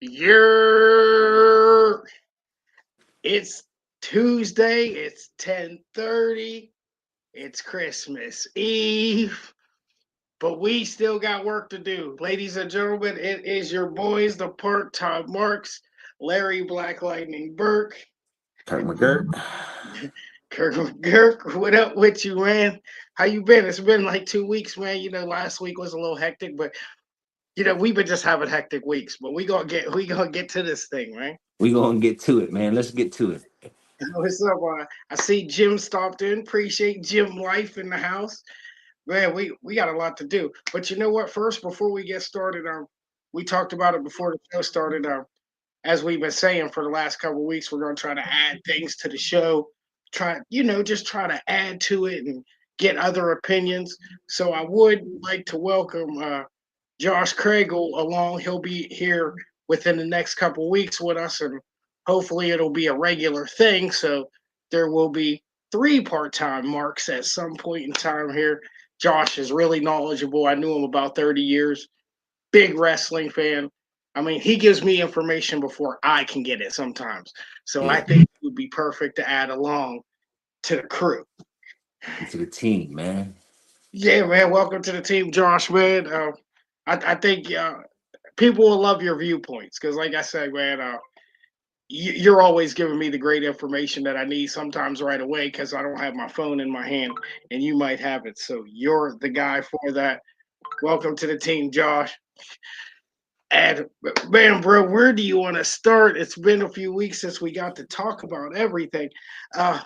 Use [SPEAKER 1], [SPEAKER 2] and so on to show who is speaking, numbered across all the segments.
[SPEAKER 1] You're it's Tuesday, it's 10:30, it's Christmas Eve, but we still got work to do. Ladies and gentlemen, it is your boys, the part-time Marks, Larry Black Lightning Burke,
[SPEAKER 2] Kirk
[SPEAKER 1] and
[SPEAKER 2] McGirt.
[SPEAKER 1] Kirk Girk. What up with you, man? How you been? It's been like 2 weeks, man. Last week was a little hectic, but we've been just having hectic weeks. But we gonna get to this thing, right?
[SPEAKER 2] We gonna get to it, man. Let's get to it.
[SPEAKER 1] What's up? I see Jim stopped in. Appreciate Jim Life in the house. Man, we got a lot to do. But you know what? First, before we get started, we talked about it before the show started. As we've been saying for the last couple of weeks, we're gonna try to add things to the show. Just try to add to it and get other opinions. So I would like to welcome Josh Craigle along. He'll be here within the next couple of weeks with us, and hopefully it'll be a regular thing. So there will be three part-time Marks at some point in time here. Josh is really knowledgeable. I knew him about 30 years. Big wrestling fan. I mean, he gives me information before I can get it sometimes. So I
[SPEAKER 2] Yeah,
[SPEAKER 1] think it would be perfect to add along to the crew.
[SPEAKER 2] to the team, man.
[SPEAKER 1] Yeah, man. Welcome to the team, Josh, man. I think people will love your viewpoints because, like I said, man, you're always giving me the great information that I need sometimes right away because I don't have my phone in my hand and you might have it. So you're the guy for that. Welcome to the team, Josh. And man, bro, where do you want to start? It's been a few weeks since we got to talk about everything. Uh,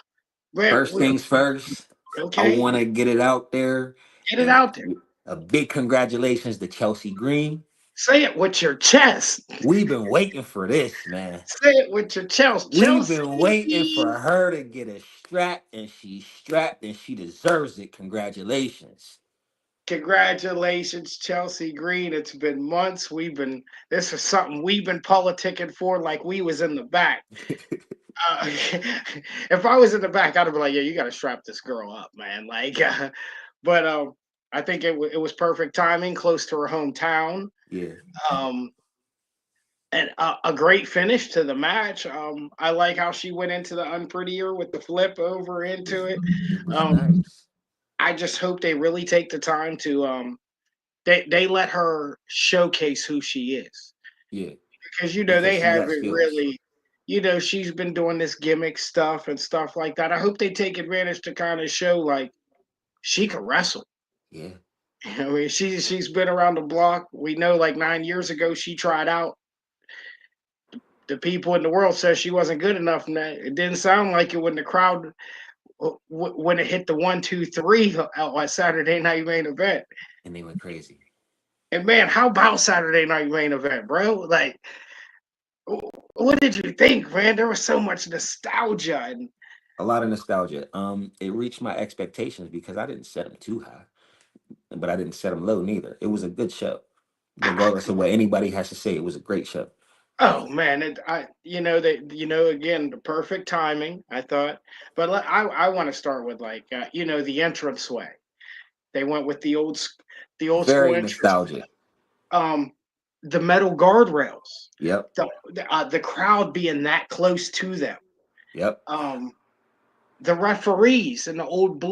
[SPEAKER 1] man,
[SPEAKER 2] First things first, I
[SPEAKER 1] okay,
[SPEAKER 2] want to get it out there.
[SPEAKER 1] get it
[SPEAKER 2] And
[SPEAKER 1] out there.
[SPEAKER 2] a big congratulations to Chelsea Green.
[SPEAKER 1] Say it with your chest.
[SPEAKER 2] We've been waiting for this, man.
[SPEAKER 1] Say it with your chest,
[SPEAKER 2] We've been waiting for
[SPEAKER 1] Chelsea.
[SPEAKER 2] her to get a strap, and she's strapped, and she deserves it. Congratulations.
[SPEAKER 1] Congratulations, Chelsea Green. It's been months. This is something we've been politicking for like we was in the back. Uh, if I was in the back, I'd be like, yeah, you got to strap this girl up, man. But I think it was perfect timing, close to her hometown.
[SPEAKER 2] Yeah,
[SPEAKER 1] Um, and a great finish to the match. I like how she went into the unprettier with the flip over
[SPEAKER 2] it
[SPEAKER 1] into
[SPEAKER 2] was
[SPEAKER 1] it.
[SPEAKER 2] it was
[SPEAKER 1] Um,
[SPEAKER 2] nice.
[SPEAKER 1] I just hope they really take the time to they let her showcase who she is
[SPEAKER 2] Yeah,
[SPEAKER 1] because
[SPEAKER 2] because
[SPEAKER 1] they
[SPEAKER 2] she got
[SPEAKER 1] haven't
[SPEAKER 2] skills.
[SPEAKER 1] really she's been doing this gimmick stuff and stuff like that. I hope they take advantage to kind of show like she can wrestle.
[SPEAKER 2] Yeah,
[SPEAKER 1] I mean, she's been around the block. We know like 9 years ago she tried out. The people in the world said she wasn't good enough, and it didn't sound like it when the crowd when it hit the 1, 2, 3 on Saturday night main event.
[SPEAKER 2] and they went crazy.
[SPEAKER 1] And man, how about Saturday night main event, bro? Like, what did you think, man? There was so much nostalgia, and
[SPEAKER 2] A lot of nostalgia. It reached my expectations because I didn't set them too high, but I didn't set them low neither. It was a good show,
[SPEAKER 1] I,
[SPEAKER 2] regardless of what anybody has to say. It was a great show.
[SPEAKER 1] oh man, that again the perfect timing. I thought, but I want to start with like the entrance way. They went with the old school
[SPEAKER 2] Very
[SPEAKER 1] entrance.
[SPEAKER 2] nostalgic.
[SPEAKER 1] Um, the metal guardrails,
[SPEAKER 2] Yep,
[SPEAKER 1] the crowd being that close to them.
[SPEAKER 2] yep.
[SPEAKER 1] Um, the referees in the old
[SPEAKER 2] The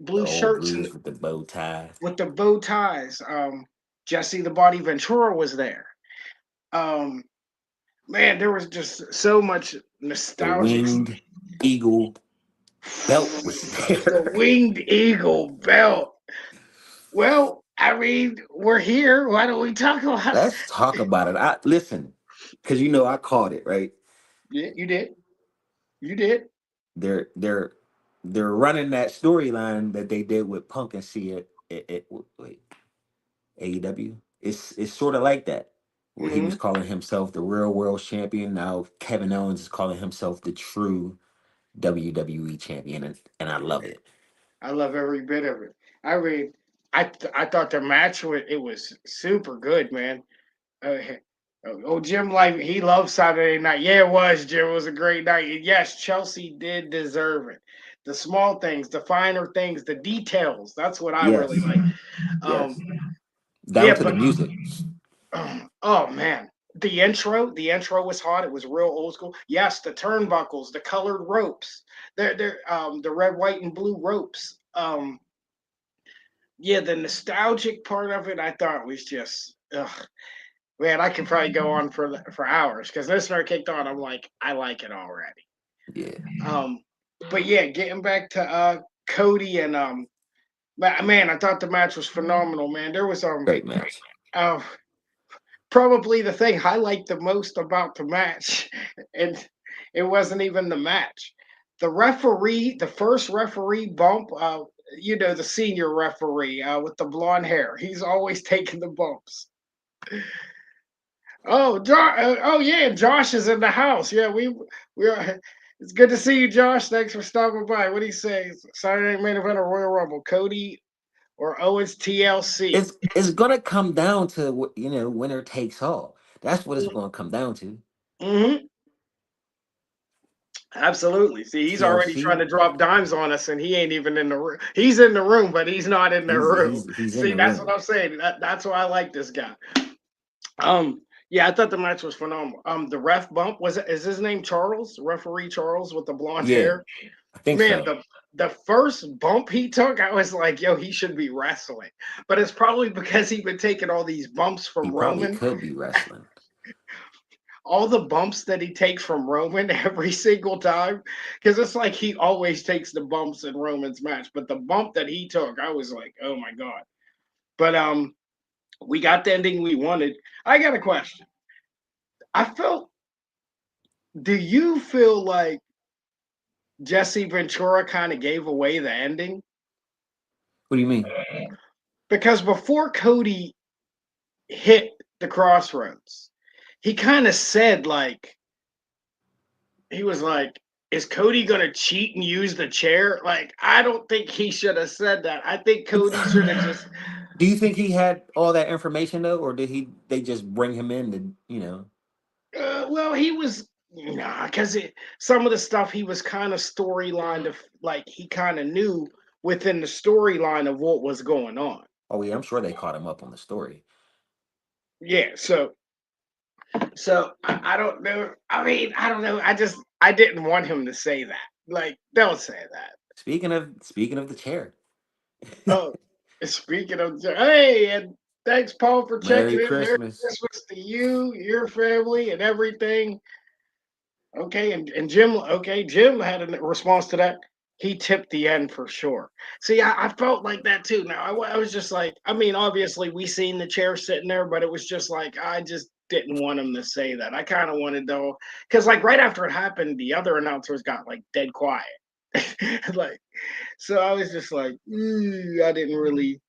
[SPEAKER 1] blue
[SPEAKER 2] old
[SPEAKER 1] shirts and
[SPEAKER 2] blues with the bow tie,
[SPEAKER 1] with the bow ties. Jesse the Body Ventura was there. Um, man, there was just so much
[SPEAKER 2] the
[SPEAKER 1] nostalgic.
[SPEAKER 2] winged eagle belt was
[SPEAKER 1] The
[SPEAKER 2] there.
[SPEAKER 1] winged eagle belt. Well, I mean, we're here. Why don't we talk about?
[SPEAKER 2] Let's talk about it. I listen, because I caught it right.
[SPEAKER 1] Yeah, you did. You did.
[SPEAKER 2] They're they're running that storyline that they did with Punk and C wait, AEW. It's sort of like that, where he was
[SPEAKER 1] Hmm.
[SPEAKER 2] calling himself the real world champion. Now Kevin Owens is calling himself the true WWE champion, and I love it.
[SPEAKER 1] I love every bit of it. I mean, I thought the match was super good, man. Uh, Jim, like he loves Saturday night. Yeah, it was. Jim, it was a great night. And yes, Chelsea did deserve it. The small things, the finer things, the details. That's what I really
[SPEAKER 2] Yes,
[SPEAKER 1] like. Um,
[SPEAKER 2] yes. Down
[SPEAKER 1] yeah,
[SPEAKER 2] to the
[SPEAKER 1] but
[SPEAKER 2] music.
[SPEAKER 1] oh man. The intro was hot. It was real old school. Yes, the turnbuckles, the colored ropes, the red, white, and blue ropes. Yeah, the nostalgic part of it, I thought was just, ugh, man. I could probably go on for hours because this started kicked on. I'm like, I like it already.
[SPEAKER 2] Yeah,
[SPEAKER 1] Um, but yeah, getting back to Cody and man, I thought the match was phenomenal. Man, there was
[SPEAKER 2] great match.
[SPEAKER 1] uh, probably the thing I liked the most about the match, and it wasn't even the match. The first referee bump, the senior referee with the blonde hair, he's always taking the bumps. Oh yeah, Josh is in the house. Yeah, we are. It's good to see you, Josh. Thanks for stopping by. What do you say? Saturday Night Main Event or Royal Rumble? Cody or Owens TLC?
[SPEAKER 2] It's gonna come down to winner takes all. That's what it's gonna come down to.
[SPEAKER 1] Mm-hmm. Absolutely. See, he's already trying
[SPEAKER 2] TLC.
[SPEAKER 1] to drop dimes on us, and he ain't even in the room. He's in the room, but he's not in the
[SPEAKER 2] He's
[SPEAKER 1] room.
[SPEAKER 2] he's he's in
[SPEAKER 1] See,
[SPEAKER 2] the
[SPEAKER 1] that's what
[SPEAKER 2] room.
[SPEAKER 1] I'm saying. That's why I like this guy. Yeah, I thought the match was phenomenal. The ref bump is his name Charles, referee Charles with the blonde
[SPEAKER 2] Yeah,
[SPEAKER 1] hair.
[SPEAKER 2] I think
[SPEAKER 1] Man,
[SPEAKER 2] so.
[SPEAKER 1] the first bump he took, I was like, yo, he should be wrestling. But it's probably because he'd been taking all these bumps
[SPEAKER 2] He
[SPEAKER 1] from
[SPEAKER 2] probably
[SPEAKER 1] Roman,
[SPEAKER 2] could be wrestling.
[SPEAKER 1] all the bumps that he takes from Roman every single time. Because it's like he always takes the bumps in Roman's match. But the bump that he took, I was like, oh my God. But we got the ending we wanted. I got a question. I felt Do you feel like Jesse Ventura kind of gave away the ending?
[SPEAKER 2] What do you mean?
[SPEAKER 1] Because before Cody hit the crossroads, he kind of said, like, he was like, is Cody gonna cheat and use the chair? Like, I don't think he should have said that. I think Cody should have just
[SPEAKER 2] Do you think he had all that information though, or did they just bring him in to?
[SPEAKER 1] well, he was because some of the stuff he was kind of storyline of, like, he kind of knew within the storyline of what was going on.
[SPEAKER 2] Oh yeah, I'm sure they caught him up on the story.
[SPEAKER 1] Yeah, so I don't know. I mean, I don't know. I didn't want him to say that. Like, don't say that.
[SPEAKER 2] Speaking of the chair,
[SPEAKER 1] Oh, speaking of, hey, and thanks, Paul, for checking
[SPEAKER 2] Merry
[SPEAKER 1] in. Merry
[SPEAKER 2] Christmas.
[SPEAKER 1] Christmas to you, your family, and everything. Okay, and Jim. Okay, Jim had a response to that. He tipped the end for sure. See, I felt like that too. Now I was just like, I mean, obviously we seen the chair sitting there, but it was just like I just didn't want him to say that. I kind of wanted though, because like right after it happened, the other announcers got like dead quiet. Like, so I was just like, I didn't really,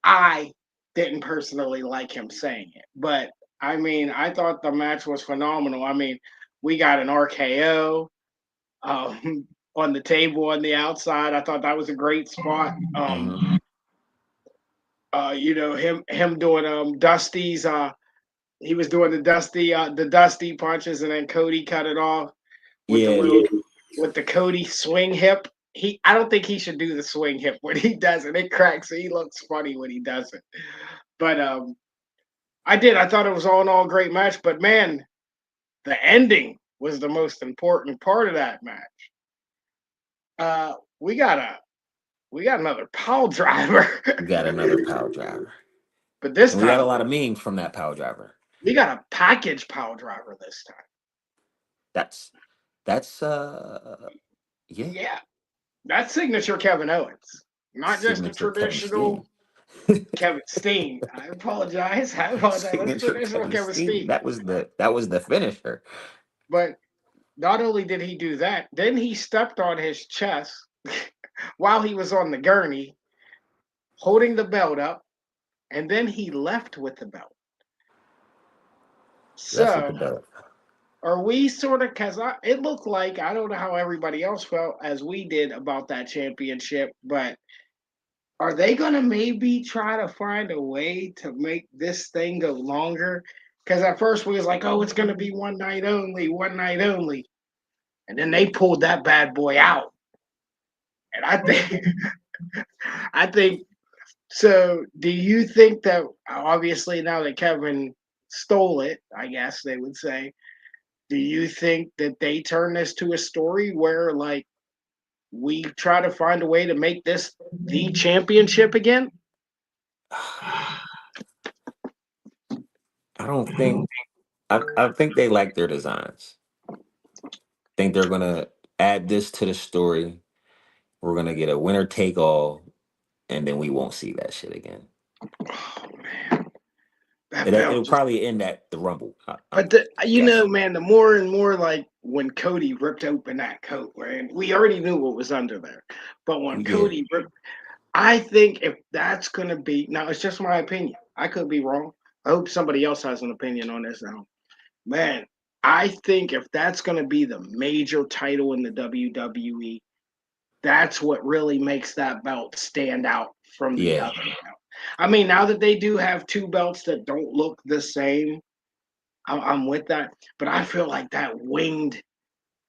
[SPEAKER 1] I didn't personally like him saying it, but I mean, I thought the match was phenomenal. I mean, we got an RKO on the table on the outside. I thought that was a great spot.
[SPEAKER 2] Hmm.
[SPEAKER 1] Him doing Dusty's. He was doing the Dusty punches, and then Cody cut it off with the
[SPEAKER 2] Yeah,
[SPEAKER 1] little with the Cody swing hip. I don't think he should do the swing hip when he does it. It cracks. He looks funny when he does it. But I did. I thought it was all in all a great match. But man, the ending was the most important part of that match. Uh, we got a we got another pile driver,
[SPEAKER 2] we got another power driver,
[SPEAKER 1] but this
[SPEAKER 2] and we got a
[SPEAKER 1] time
[SPEAKER 2] lot of memes from that power driver.
[SPEAKER 1] we got a package pile driver this time.
[SPEAKER 2] That's that's yeah,
[SPEAKER 1] Yeah, that's signature Kevin Owens, not just a
[SPEAKER 2] signature Kevin
[SPEAKER 1] traditional
[SPEAKER 2] Steen.
[SPEAKER 1] Kevin Steen. I apologize. I apologize. That's
[SPEAKER 2] Signature
[SPEAKER 1] traditional
[SPEAKER 2] Kevin
[SPEAKER 1] Kevin
[SPEAKER 2] Steen.
[SPEAKER 1] Steen.
[SPEAKER 2] That was the finisher.
[SPEAKER 1] But not only did he do that, then he stepped on his chest while he was on the gurney, holding the belt up, and then he left with the belt.
[SPEAKER 2] Left with the
[SPEAKER 1] So
[SPEAKER 2] belt.
[SPEAKER 1] are we sort of, because it looked like, I don't know how everybody else felt as we did about that championship, but are they going to maybe try to find a way to make this thing go longer? Because at first we was like, oh, it's going to be one night only, one night only. And then they pulled that bad boy out. And I think, so do you think that obviously now that Kevin stole it, I guess they would say. Do you think that they turn this to a story where like we try to find a way to make this the championship again?
[SPEAKER 2] I don't think I think they like their designs. Think they're gonna add this to the story. We're gonna get a winner take all, and then we won't see that shit again.
[SPEAKER 1] Oh man, that
[SPEAKER 2] It'll
[SPEAKER 1] belt just.
[SPEAKER 2] probably end at the Rumble. I'm
[SPEAKER 1] But you know,
[SPEAKER 2] guessing.
[SPEAKER 1] man, the more and more like when Cody ripped open that coat, right? We already knew what was under there, but when
[SPEAKER 2] Yeah,
[SPEAKER 1] Cody ripped, I think if that's gonna be now, it's just my opinion. I could be wrong. I hope somebody else has an opinion on this now. Man, I think if that's gonna be the major title in the WWE, that's what really makes that belt stand out from the
[SPEAKER 2] yeah.
[SPEAKER 1] other belt. I mean, now that they do have two belts that don't look the same, I'm with that. But I feel like that winged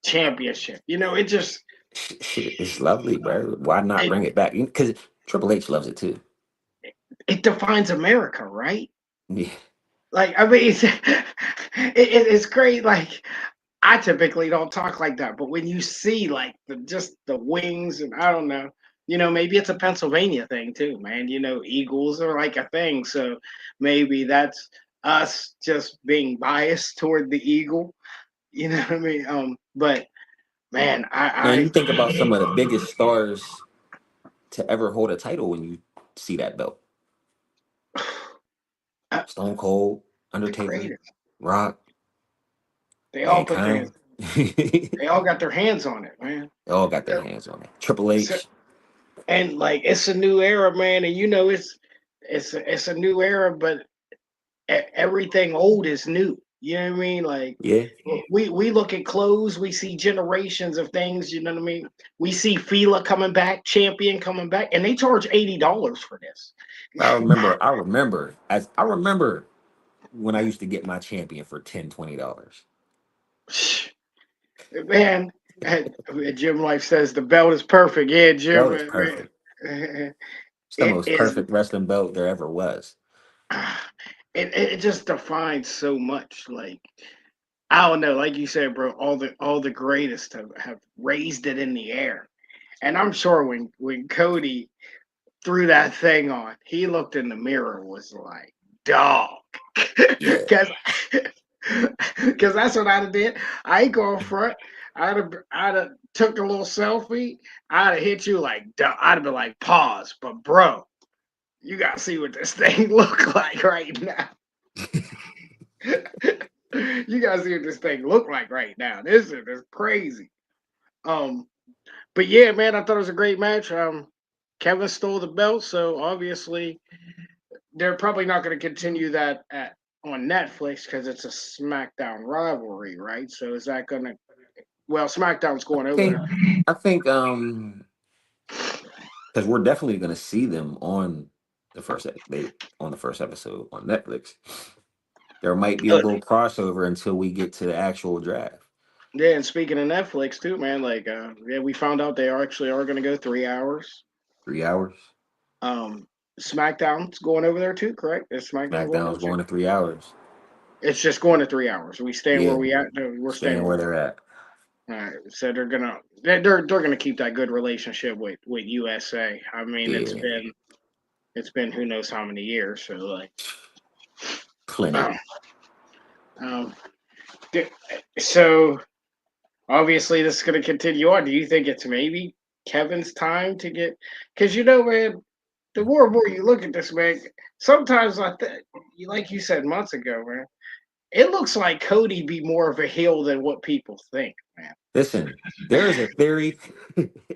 [SPEAKER 1] championship, it just
[SPEAKER 2] Shit, it's lovely, bro. Why not
[SPEAKER 1] it
[SPEAKER 2] bring it back? Because Triple H loves it too.
[SPEAKER 1] it defines America, right?
[SPEAKER 2] Yeah,
[SPEAKER 1] Like, I mean, it's great. Like, I typically don't talk like that, but when you see like just the wings, and I don't know, maybe it's a Pennsylvania thing too, man. Eagles are like a thing, so maybe that's us just being biased toward the eagle. You know what I mean? But man,
[SPEAKER 2] man. You think about some of the biggest stars to ever hold a title when you see that belt:
[SPEAKER 1] I
[SPEAKER 2] Stone Cold,
[SPEAKER 1] the
[SPEAKER 2] Undertaker,
[SPEAKER 1] greatest.
[SPEAKER 2] Rock,
[SPEAKER 1] They all put their
[SPEAKER 2] Mankind. They
[SPEAKER 1] they all got their hands on it, man.
[SPEAKER 2] all got their hands on it. Triple
[SPEAKER 1] So,
[SPEAKER 2] H.
[SPEAKER 1] and like it's a new era, man, and it's a new era, but everything old is new. You know what I mean? Like
[SPEAKER 2] Yeah.
[SPEAKER 1] we look at clothes, we see generations of things. You know what I mean? We see Fila coming back, Champion coming back, and they charge $80 for this.
[SPEAKER 2] I remember when I used to get my champion for $10, $20.
[SPEAKER 1] Man, Jim Life says the belt is perfect. Yeah, Jim.
[SPEAKER 2] Belt is perfect.
[SPEAKER 1] Man,
[SPEAKER 2] It's the
[SPEAKER 1] it
[SPEAKER 2] most
[SPEAKER 1] is.
[SPEAKER 2] perfect wrestling belt there ever was.
[SPEAKER 1] It just defines so much. Like I don't know, like you said, bro. All the greatest have raised it in the air, and I'm sure when Cody threw that thing on, he looked in the mirror and was like, "Dog,"
[SPEAKER 2] Yeah.
[SPEAKER 1] because because that's what I'd have did. I ain't going front. I'd have took a little selfie. I'd have hit you like, I'd have been like, pause, but bro, you gotta see what this thing look like right now. You gotta see what this thing look like right now. This is crazy. Um, but yeah, man, I thought it was a great match. Kevin stole the belt, so obviously they're probably not going to continue that on Netflix because it's a SmackDown rivalry, right? So is that going to? Well, SmackDown's
[SPEAKER 2] I
[SPEAKER 1] going over
[SPEAKER 2] think
[SPEAKER 1] there.
[SPEAKER 2] I think because we're definitely gonna see them on the first episode on Netflix. There might be a
[SPEAKER 1] Good.
[SPEAKER 2] little crossover until we get to the actual draft.
[SPEAKER 1] Yeah, and speaking of Netflix too, man, like yeah, we found out they are going to go 3 hours.
[SPEAKER 2] 3 hours.
[SPEAKER 1] Um, SmackDown's going over there too, correct? Is SmackDown going
[SPEAKER 2] SmackDown's
[SPEAKER 1] over too?
[SPEAKER 2] going to 3 hours.
[SPEAKER 1] It's just going to 3 hours. Are we staying where
[SPEAKER 2] Yeah,
[SPEAKER 1] we at? No, we're staying
[SPEAKER 2] staying
[SPEAKER 1] where
[SPEAKER 2] where
[SPEAKER 1] we
[SPEAKER 2] they're at.
[SPEAKER 1] are. All right. So they're gonna keep that good relationship with USA. I mean, it's
[SPEAKER 2] Yeah,
[SPEAKER 1] been it's been who knows how many years. So like,
[SPEAKER 2] plenty.
[SPEAKER 1] um, um, di- so obviously this is gonna continue on. Do you think it's maybe Kevin's time to get? Because man, the more and more you look at this, man, sometimes like you said months ago, man, it looks like Cody be more of a heel than what people think, man.
[SPEAKER 2] Listen, there is a theory.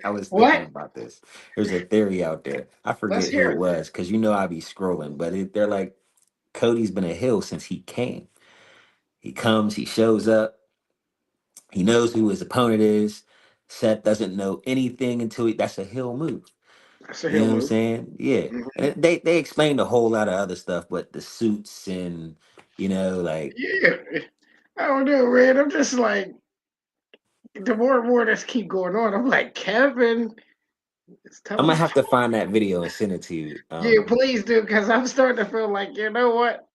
[SPEAKER 2] I was thinking
[SPEAKER 1] What?
[SPEAKER 2] about this. There's a theory out there. I
[SPEAKER 1] Let's
[SPEAKER 2] forget who
[SPEAKER 1] hear
[SPEAKER 2] it
[SPEAKER 1] it.
[SPEAKER 2] was because I be scrolling, but they're like Cody's been a heel since he came. He comes, he shows up, he knows who his opponent is. Seth doesn't know anything until that's a heel move.
[SPEAKER 1] That's a
[SPEAKER 2] You
[SPEAKER 1] heel
[SPEAKER 2] know what I'm
[SPEAKER 1] move.
[SPEAKER 2] saying? Yeah.
[SPEAKER 1] Mhm.
[SPEAKER 2] And they explained a whole lot of other stuff, but the suits and like
[SPEAKER 1] Yeah. I don't know, man. I'm just like, the more and more that's keep going on, I'm like, Kevin is
[SPEAKER 2] I'm gonna
[SPEAKER 1] telling.
[SPEAKER 2] have to find that video and send it to you.
[SPEAKER 1] Yeah, please do, because I'm starting to feel like, you know what?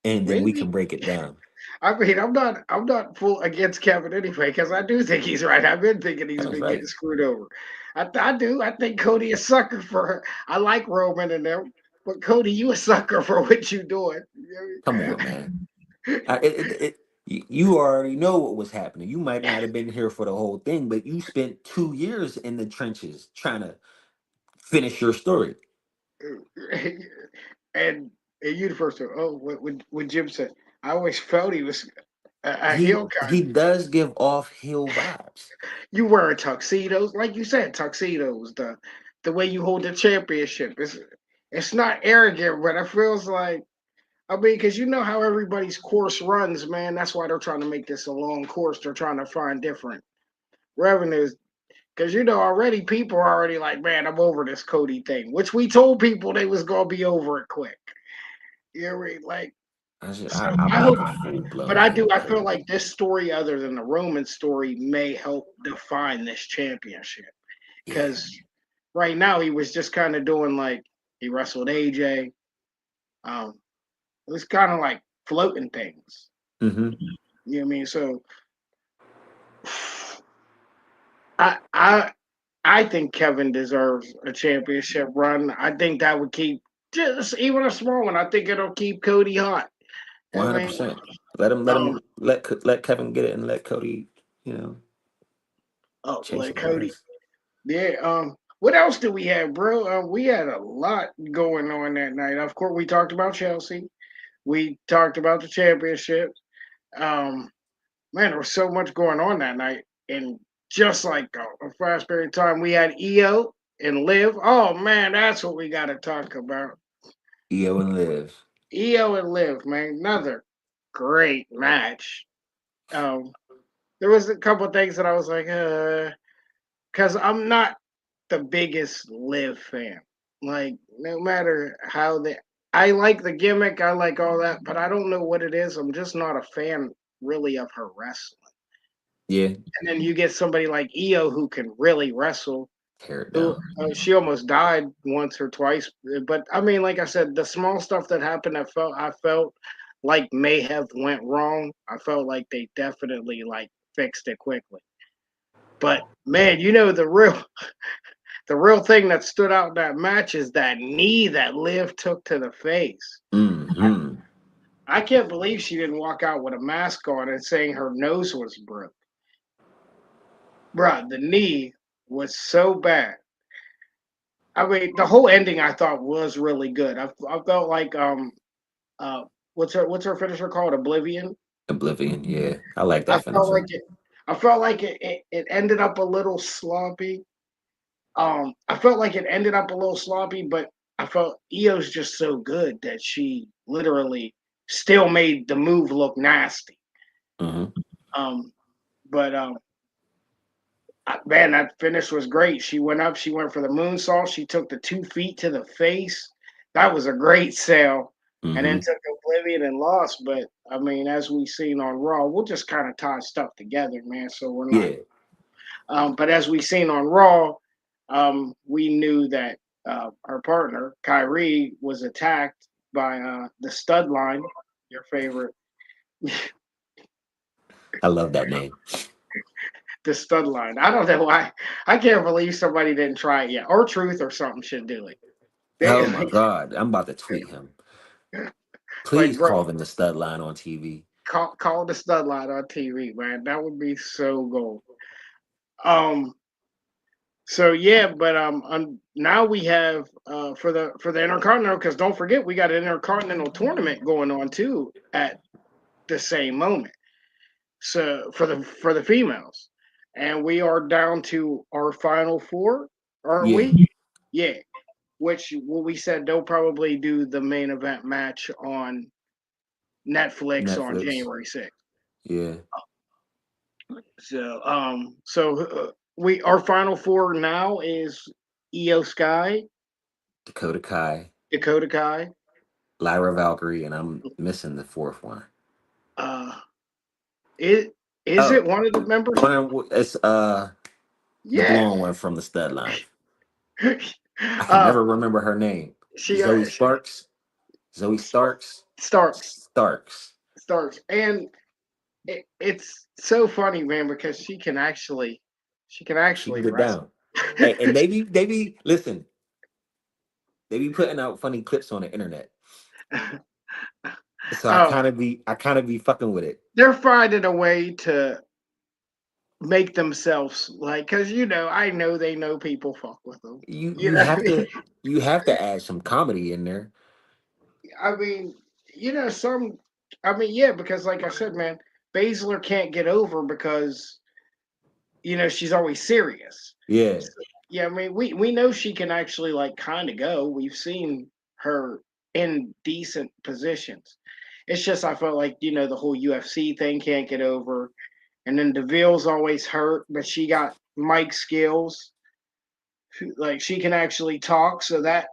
[SPEAKER 2] and then we can
[SPEAKER 1] Maybe.
[SPEAKER 2] break it down.
[SPEAKER 1] I mean, I'm not full against Kevin anyway because I do think he's right. I've been thinking he's
[SPEAKER 2] That's
[SPEAKER 1] been getting
[SPEAKER 2] right.
[SPEAKER 1] screwed over. I do. I think Cody a sucker for her. I like Roman and them, but Cody, you a sucker for what you doing.
[SPEAKER 2] Come on, man. You already know what was happening. You might not have been here for the whole thing, but you spent 2 years in the trenches trying to finish your story.
[SPEAKER 1] and and you the first one. Oh, what Jim said. I always felt he was a
[SPEAKER 2] He
[SPEAKER 1] heel kind.
[SPEAKER 2] he does give off heel vibes.
[SPEAKER 1] You wearing tuxedos, like you said, tuxedos. The way you hold the championship, it's not arrogant, but it feels like. I mean, because you know how everybody's course runs, man. That's why they're trying to make this a long course. They're trying to find different revenues. Because you know already people are already like, man, I'm over this Cody thing, which we told people they was gonna be over it quick. You know, like so
[SPEAKER 2] I'm
[SPEAKER 1] I
[SPEAKER 2] like
[SPEAKER 1] hope,
[SPEAKER 2] a full
[SPEAKER 1] but
[SPEAKER 2] blown
[SPEAKER 1] I do.
[SPEAKER 2] heel
[SPEAKER 1] I feel
[SPEAKER 2] Cody.
[SPEAKER 1] like this story, other than the Roman story, may help define this championship.
[SPEAKER 2] Yeah.
[SPEAKER 1] Because right now he was just kind of doing like he wrestled AJ. Um, it was kind of like floating things.
[SPEAKER 2] Mm-hmm.
[SPEAKER 1] You know what I mean? So I I I think Kevin deserves a championship run. I think that would keep just even a small one. I think it'll keep Cody hot. I mean,
[SPEAKER 2] 100%. Let him
[SPEAKER 1] um,
[SPEAKER 2] let Kevin get it and let Cody, you know,
[SPEAKER 1] oh,
[SPEAKER 2] chase
[SPEAKER 1] like
[SPEAKER 2] him, I
[SPEAKER 1] Cody.
[SPEAKER 2] guess.
[SPEAKER 1] Yeah. What else do we have, bro? We had a lot going on that night. Of course, we talked about Chelsea. We talked about the championship. Um, Man, there was so much going on that night, and just like a fast period of time, we had EO and Liv. Oh man, that's what we got to talk about.
[SPEAKER 2] EO and Liv.
[SPEAKER 1] EO and Liv, man, another great match. Um, there was a couple of things that I was like, because I'm not the biggest Liv fan. Like, no matter how I like the gimmick, I like all that, but I don't know what it is. I'm just not a fan really of her wrestling.
[SPEAKER 2] Yeah.
[SPEAKER 1] And then you get somebody like Io who can really wrestle.
[SPEAKER 2] Tear it
[SPEAKER 1] Who
[SPEAKER 2] down.
[SPEAKER 1] she almost died once or twice, but I mean, like I said, the small stuff that happened, I felt like may have went wrong. I felt like they definitely like fixed it quickly. But man, you know the real thing that stood out in that match is that knee that Liv took to the face.
[SPEAKER 2] Mm-hmm.
[SPEAKER 1] I can't believe she didn't walk out with a mask on and saying her nose was broke. Bruh, the knee was so bad. I mean, the whole ending I thought was really good. I felt like uh what's her finisher called? Oblivion.
[SPEAKER 2] Oblivion. Yeah. I like
[SPEAKER 1] I
[SPEAKER 2] that
[SPEAKER 1] felt
[SPEAKER 2] finisher.
[SPEAKER 1] like it I felt like it ended up a little sloppy. I felt like it ended up a little sloppy, but I felt Io's just so good that she literally still made the move look nasty.
[SPEAKER 2] Mm-hmm.
[SPEAKER 1] Um but man, that finish was great. She went up, she went for the moonsault, she took the 2 feet to the face. That was a great sell. And then
[SPEAKER 2] Mm-hmm.
[SPEAKER 1] took Oblivion and lost. But I mean, as we seen on Raw, we'll just kind of tie stuff together, man. So we're not.
[SPEAKER 2] Yeah.
[SPEAKER 1] But as we seen on Raw, we knew that her partner Kyrie was attacked by the Stud Line, your favorite,
[SPEAKER 2] I love that name.
[SPEAKER 1] the Stud Line. I don't know why. I can't believe somebody didn't try it yet. Or Truth or something should do it. They
[SPEAKER 2] Oh my God. I'm about to tweet him.
[SPEAKER 1] like,
[SPEAKER 2] Please
[SPEAKER 1] bro,
[SPEAKER 2] call them the stud line on TV.
[SPEAKER 1] call the Stud Line on TV, man. That would be so gold. Um. So yeah, but now we have for the Intercontinental, because don't forget we got an Intercontinental tournament going on too at the same moment. So for the females, and we are down to our final four, aren't
[SPEAKER 2] Yeah.
[SPEAKER 1] we? Yeah. Which what we said they'll probably do the main event match on Netflix on
[SPEAKER 2] Netflix.
[SPEAKER 1] January 6th.
[SPEAKER 2] Yeah.
[SPEAKER 1] So we our final four now is Io Sky,
[SPEAKER 2] Dakota Kai,
[SPEAKER 1] Dakota Kai.
[SPEAKER 2] Lyra Valkyrie, and I'm missing the fourth one.
[SPEAKER 1] Uh, is
[SPEAKER 2] Oh,
[SPEAKER 1] it one of the members?
[SPEAKER 2] it's the
[SPEAKER 1] Yeah.
[SPEAKER 2] blonde one from the stud line. I can
[SPEAKER 1] uh,
[SPEAKER 2] never remember her name.
[SPEAKER 1] she
[SPEAKER 2] Zoe Sparks. Zoe Starks.
[SPEAKER 1] Starks.
[SPEAKER 2] Starks.
[SPEAKER 1] Starks. And it's so funny, man, because she can
[SPEAKER 2] She can
[SPEAKER 1] actually
[SPEAKER 2] get
[SPEAKER 1] wrestle.
[SPEAKER 2] down. And they be listen, they be putting out funny clips on the internet. So
[SPEAKER 1] Oh,
[SPEAKER 2] I kind of be fucking with it.
[SPEAKER 1] they're finding a way to make themselves like, because I know they know people fuck with them.
[SPEAKER 2] You
[SPEAKER 1] You know,
[SPEAKER 2] you have to add some comedy in there.
[SPEAKER 1] I mean, some. I mean, yeah, because like I said, man, Baszler can't get over because she's always serious.
[SPEAKER 2] Yeah.
[SPEAKER 1] So, yeah, I mean, we know she can actually like kind of go. We've seen her in decent positions. It's just I felt like the whole UFC thing can't get over, and then Deville's always hurt, but she got mic skills. Like she can actually talk, so that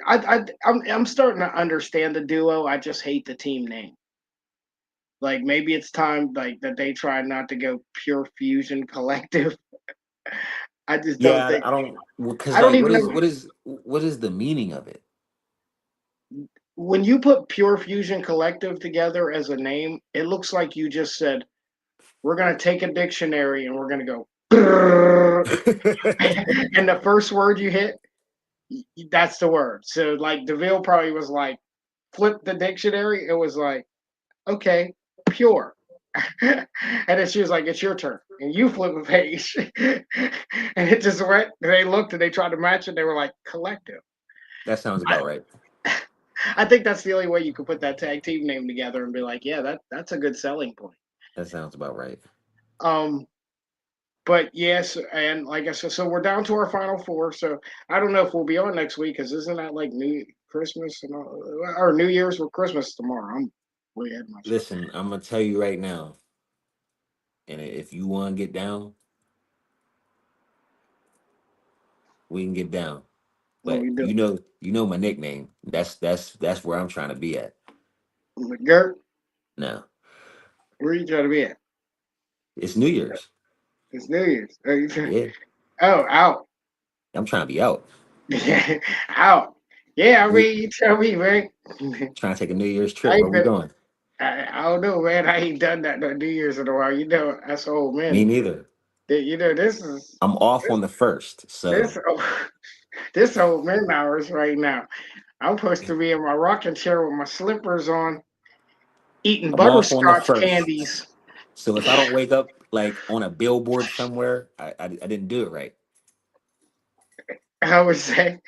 [SPEAKER 1] I'm starting to understand the duo. I just hate the team name. Like maybe it's time like that they try not to go pure fusion collective. I just don't
[SPEAKER 2] Yeah,
[SPEAKER 1] think.
[SPEAKER 2] I don't because
[SPEAKER 1] I don't
[SPEAKER 2] like
[SPEAKER 1] even know
[SPEAKER 2] what is the meaning of it?
[SPEAKER 1] when you put pure fusion collective together as a name, it looks like you just said we're gonna take a dictionary and we're gonna go. And the first word you hit, that's the word. So like Deville probably was like, flip the dictionary. It was like, okay, pure. And then she was like, it's your turn. And you flip a page. And it just went, they looked and they tried to match it. They were like, collective.
[SPEAKER 2] That sounds
[SPEAKER 1] I,
[SPEAKER 2] about right.
[SPEAKER 1] I think that's the only way you could put that tag team name together and be like, yeah, that's a good selling point.
[SPEAKER 2] That sounds about right.
[SPEAKER 1] Um, but yes, and like I said, so we're down to our final four. So I don't know if we'll be on next week because isn't that like New Christmas and all, or New Year's with Christmas tomorrow? I'm way ahead of myself.
[SPEAKER 2] Listen, I'm gonna tell you right now, and if you want to get down, we can get down.
[SPEAKER 1] What
[SPEAKER 2] But
[SPEAKER 1] we do?
[SPEAKER 2] you know my nickname. That's where I'm trying to be at.
[SPEAKER 1] Gert,
[SPEAKER 2] Now
[SPEAKER 1] where you trying to be at?
[SPEAKER 2] it's New Year's.
[SPEAKER 1] It's New Year's.
[SPEAKER 2] Yeah,
[SPEAKER 1] Oh, out.
[SPEAKER 2] I'm trying to be out.
[SPEAKER 1] Yeah, out. Yeah, I
[SPEAKER 2] We
[SPEAKER 1] mean, you tell me, man.
[SPEAKER 2] trying to take a New Year's
[SPEAKER 1] I
[SPEAKER 2] trip. Where
[SPEAKER 1] ain't
[SPEAKER 2] we
[SPEAKER 1] been,
[SPEAKER 2] going?
[SPEAKER 1] I don't know, man. I ain't done that no New Year's in a while. That's old
[SPEAKER 2] Me
[SPEAKER 1] man.
[SPEAKER 2] neither.
[SPEAKER 1] This is
[SPEAKER 2] I'm off
[SPEAKER 1] this
[SPEAKER 2] on the first,
[SPEAKER 1] this
[SPEAKER 2] so
[SPEAKER 1] this old man hours right now. I'm supposed to be in my rocking chair with my slippers on, eating
[SPEAKER 2] I'm off on the
[SPEAKER 1] butterscotch
[SPEAKER 2] first.
[SPEAKER 1] candies.
[SPEAKER 2] So if I don't wake up like on a billboard somewhere, I didn't do it right.
[SPEAKER 1] I would say,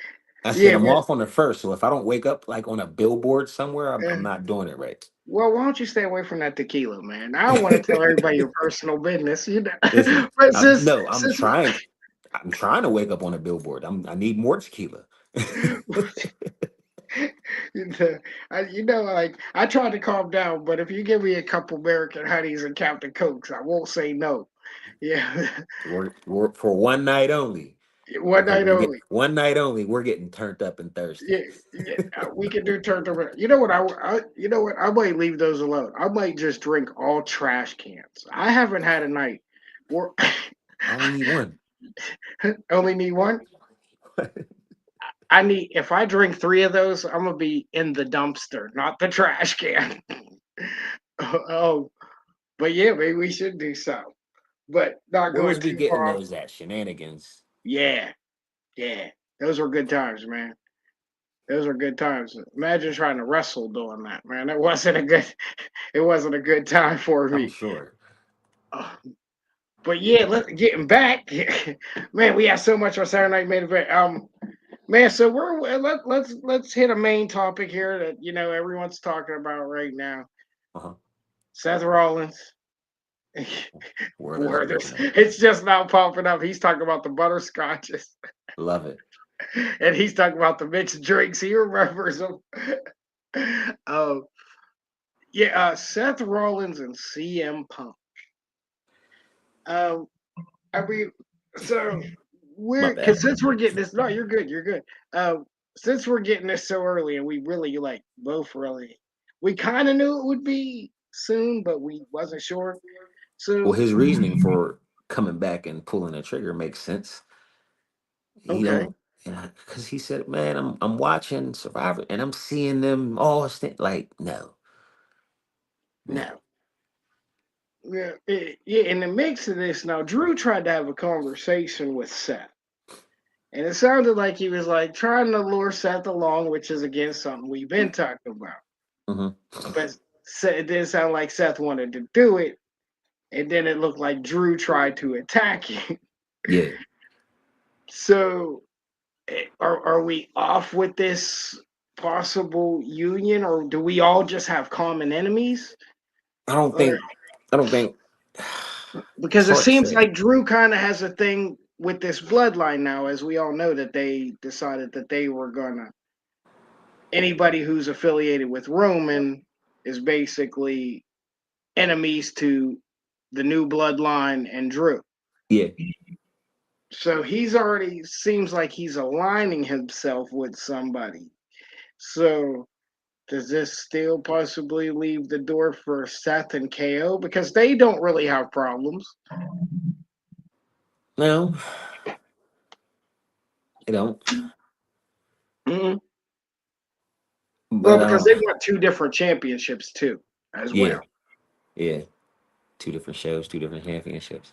[SPEAKER 2] I said
[SPEAKER 1] yeah,
[SPEAKER 2] I'm
[SPEAKER 1] man.
[SPEAKER 2] off on the first. So if I don't wake up like on a billboard somewhere, I'm
[SPEAKER 1] uh,
[SPEAKER 2] not doing it right.
[SPEAKER 1] Well, why don't you stay away from that tequila, man? I don't want to tell everybody your personal business,
[SPEAKER 2] Listen,
[SPEAKER 1] But
[SPEAKER 2] I'm
[SPEAKER 1] since
[SPEAKER 2] no,
[SPEAKER 1] since
[SPEAKER 2] I'm trying to wake up on a billboard. I need more tequila.
[SPEAKER 1] you know, like I tried to calm down, but if you give me a couple American honeys and Captain Cokes, I won't say no. Yeah,
[SPEAKER 2] We're for one night only.
[SPEAKER 1] one night
[SPEAKER 2] We're get
[SPEAKER 1] only.
[SPEAKER 2] one night only. We're getting turned up and thirsty.
[SPEAKER 1] Yeah, yeah, we can do turn over. You know what? I might leave those alone. I might just drink all trash cans. I haven't had a night. Where
[SPEAKER 2] I only need one.
[SPEAKER 1] only need one. I need if I drink three of those, I'm gonna be in the dumpster, not the trash can. Oh, but yeah, maybe we should do so, but not
[SPEAKER 2] Where
[SPEAKER 1] going
[SPEAKER 2] was we
[SPEAKER 1] too
[SPEAKER 2] getting
[SPEAKER 1] far off.
[SPEAKER 2] those at? Shenanigans.
[SPEAKER 1] Yeah, yeah, those were good times, man. Those were good times. Imagine trying to wrestle doing that, man. It wasn't a good. It wasn't a good time for
[SPEAKER 2] I'm
[SPEAKER 1] me.
[SPEAKER 2] sure.
[SPEAKER 1] Uh, but yeah, getting back, man. We had so much on Saturday Night Main Event. Man, so let's hit a main topic here that everyone's talking about right now.
[SPEAKER 2] Uh-huh.
[SPEAKER 1] Seth Rollins.
[SPEAKER 2] Word is
[SPEAKER 1] Werther's.
[SPEAKER 2] originator.
[SPEAKER 1] It's just now popping up. He's talking about the butterscotches,
[SPEAKER 2] Love it.
[SPEAKER 1] and he's talking about the mixed drinks. He remembers them. Oh yeah, Seth Rollins and CM Punk. Um, I mean, so
[SPEAKER 2] My
[SPEAKER 1] we're
[SPEAKER 2] bad.
[SPEAKER 1] because since we're getting this. No, you're good. You're good. Since we're getting this so early, and we really like both really, we kind of knew it would be soon, but we wasn't sure.
[SPEAKER 2] Well,
[SPEAKER 1] So
[SPEAKER 2] his reasoning for coming back and pulling the trigger makes sense. He
[SPEAKER 1] okay,
[SPEAKER 2] don't. Because he said, man, I'm watching Survivor and I'm seeing them all like, no, no.
[SPEAKER 1] Now, yeah, yeah. In the mix of this, now Drew tried to have a conversation with Seth, and it sounded like he was like trying to lure Seth along, which is again something we've been talking about.
[SPEAKER 2] Hmm.
[SPEAKER 1] But it didn't sound like Seth wanted to do it, and then it looked like Drew tried to attack him.
[SPEAKER 2] Yeah.
[SPEAKER 1] So, are we off with this possible union, or do we all just have common enemies?
[SPEAKER 2] I don't
[SPEAKER 1] Or
[SPEAKER 2] think, I don't think, it's
[SPEAKER 1] because it
[SPEAKER 2] hard to
[SPEAKER 1] seems
[SPEAKER 2] say.
[SPEAKER 1] like Drew kind of has a thing with this bloodline now, as we all know that they decided that they were gonna anybody who's affiliated with Roman is basically enemies to the new bloodline and Drew.
[SPEAKER 2] Yeah.
[SPEAKER 1] So he's already seems like he's aligning himself with somebody. So does this still possibly leave the door for Seth and KO because they don't really have problems?
[SPEAKER 2] No, I don't.
[SPEAKER 1] Mm-hmm. Well,
[SPEAKER 2] But
[SPEAKER 1] because they want two different championships too, as
[SPEAKER 2] yeah,
[SPEAKER 1] well.
[SPEAKER 2] yeah. Two different shows, two different championships.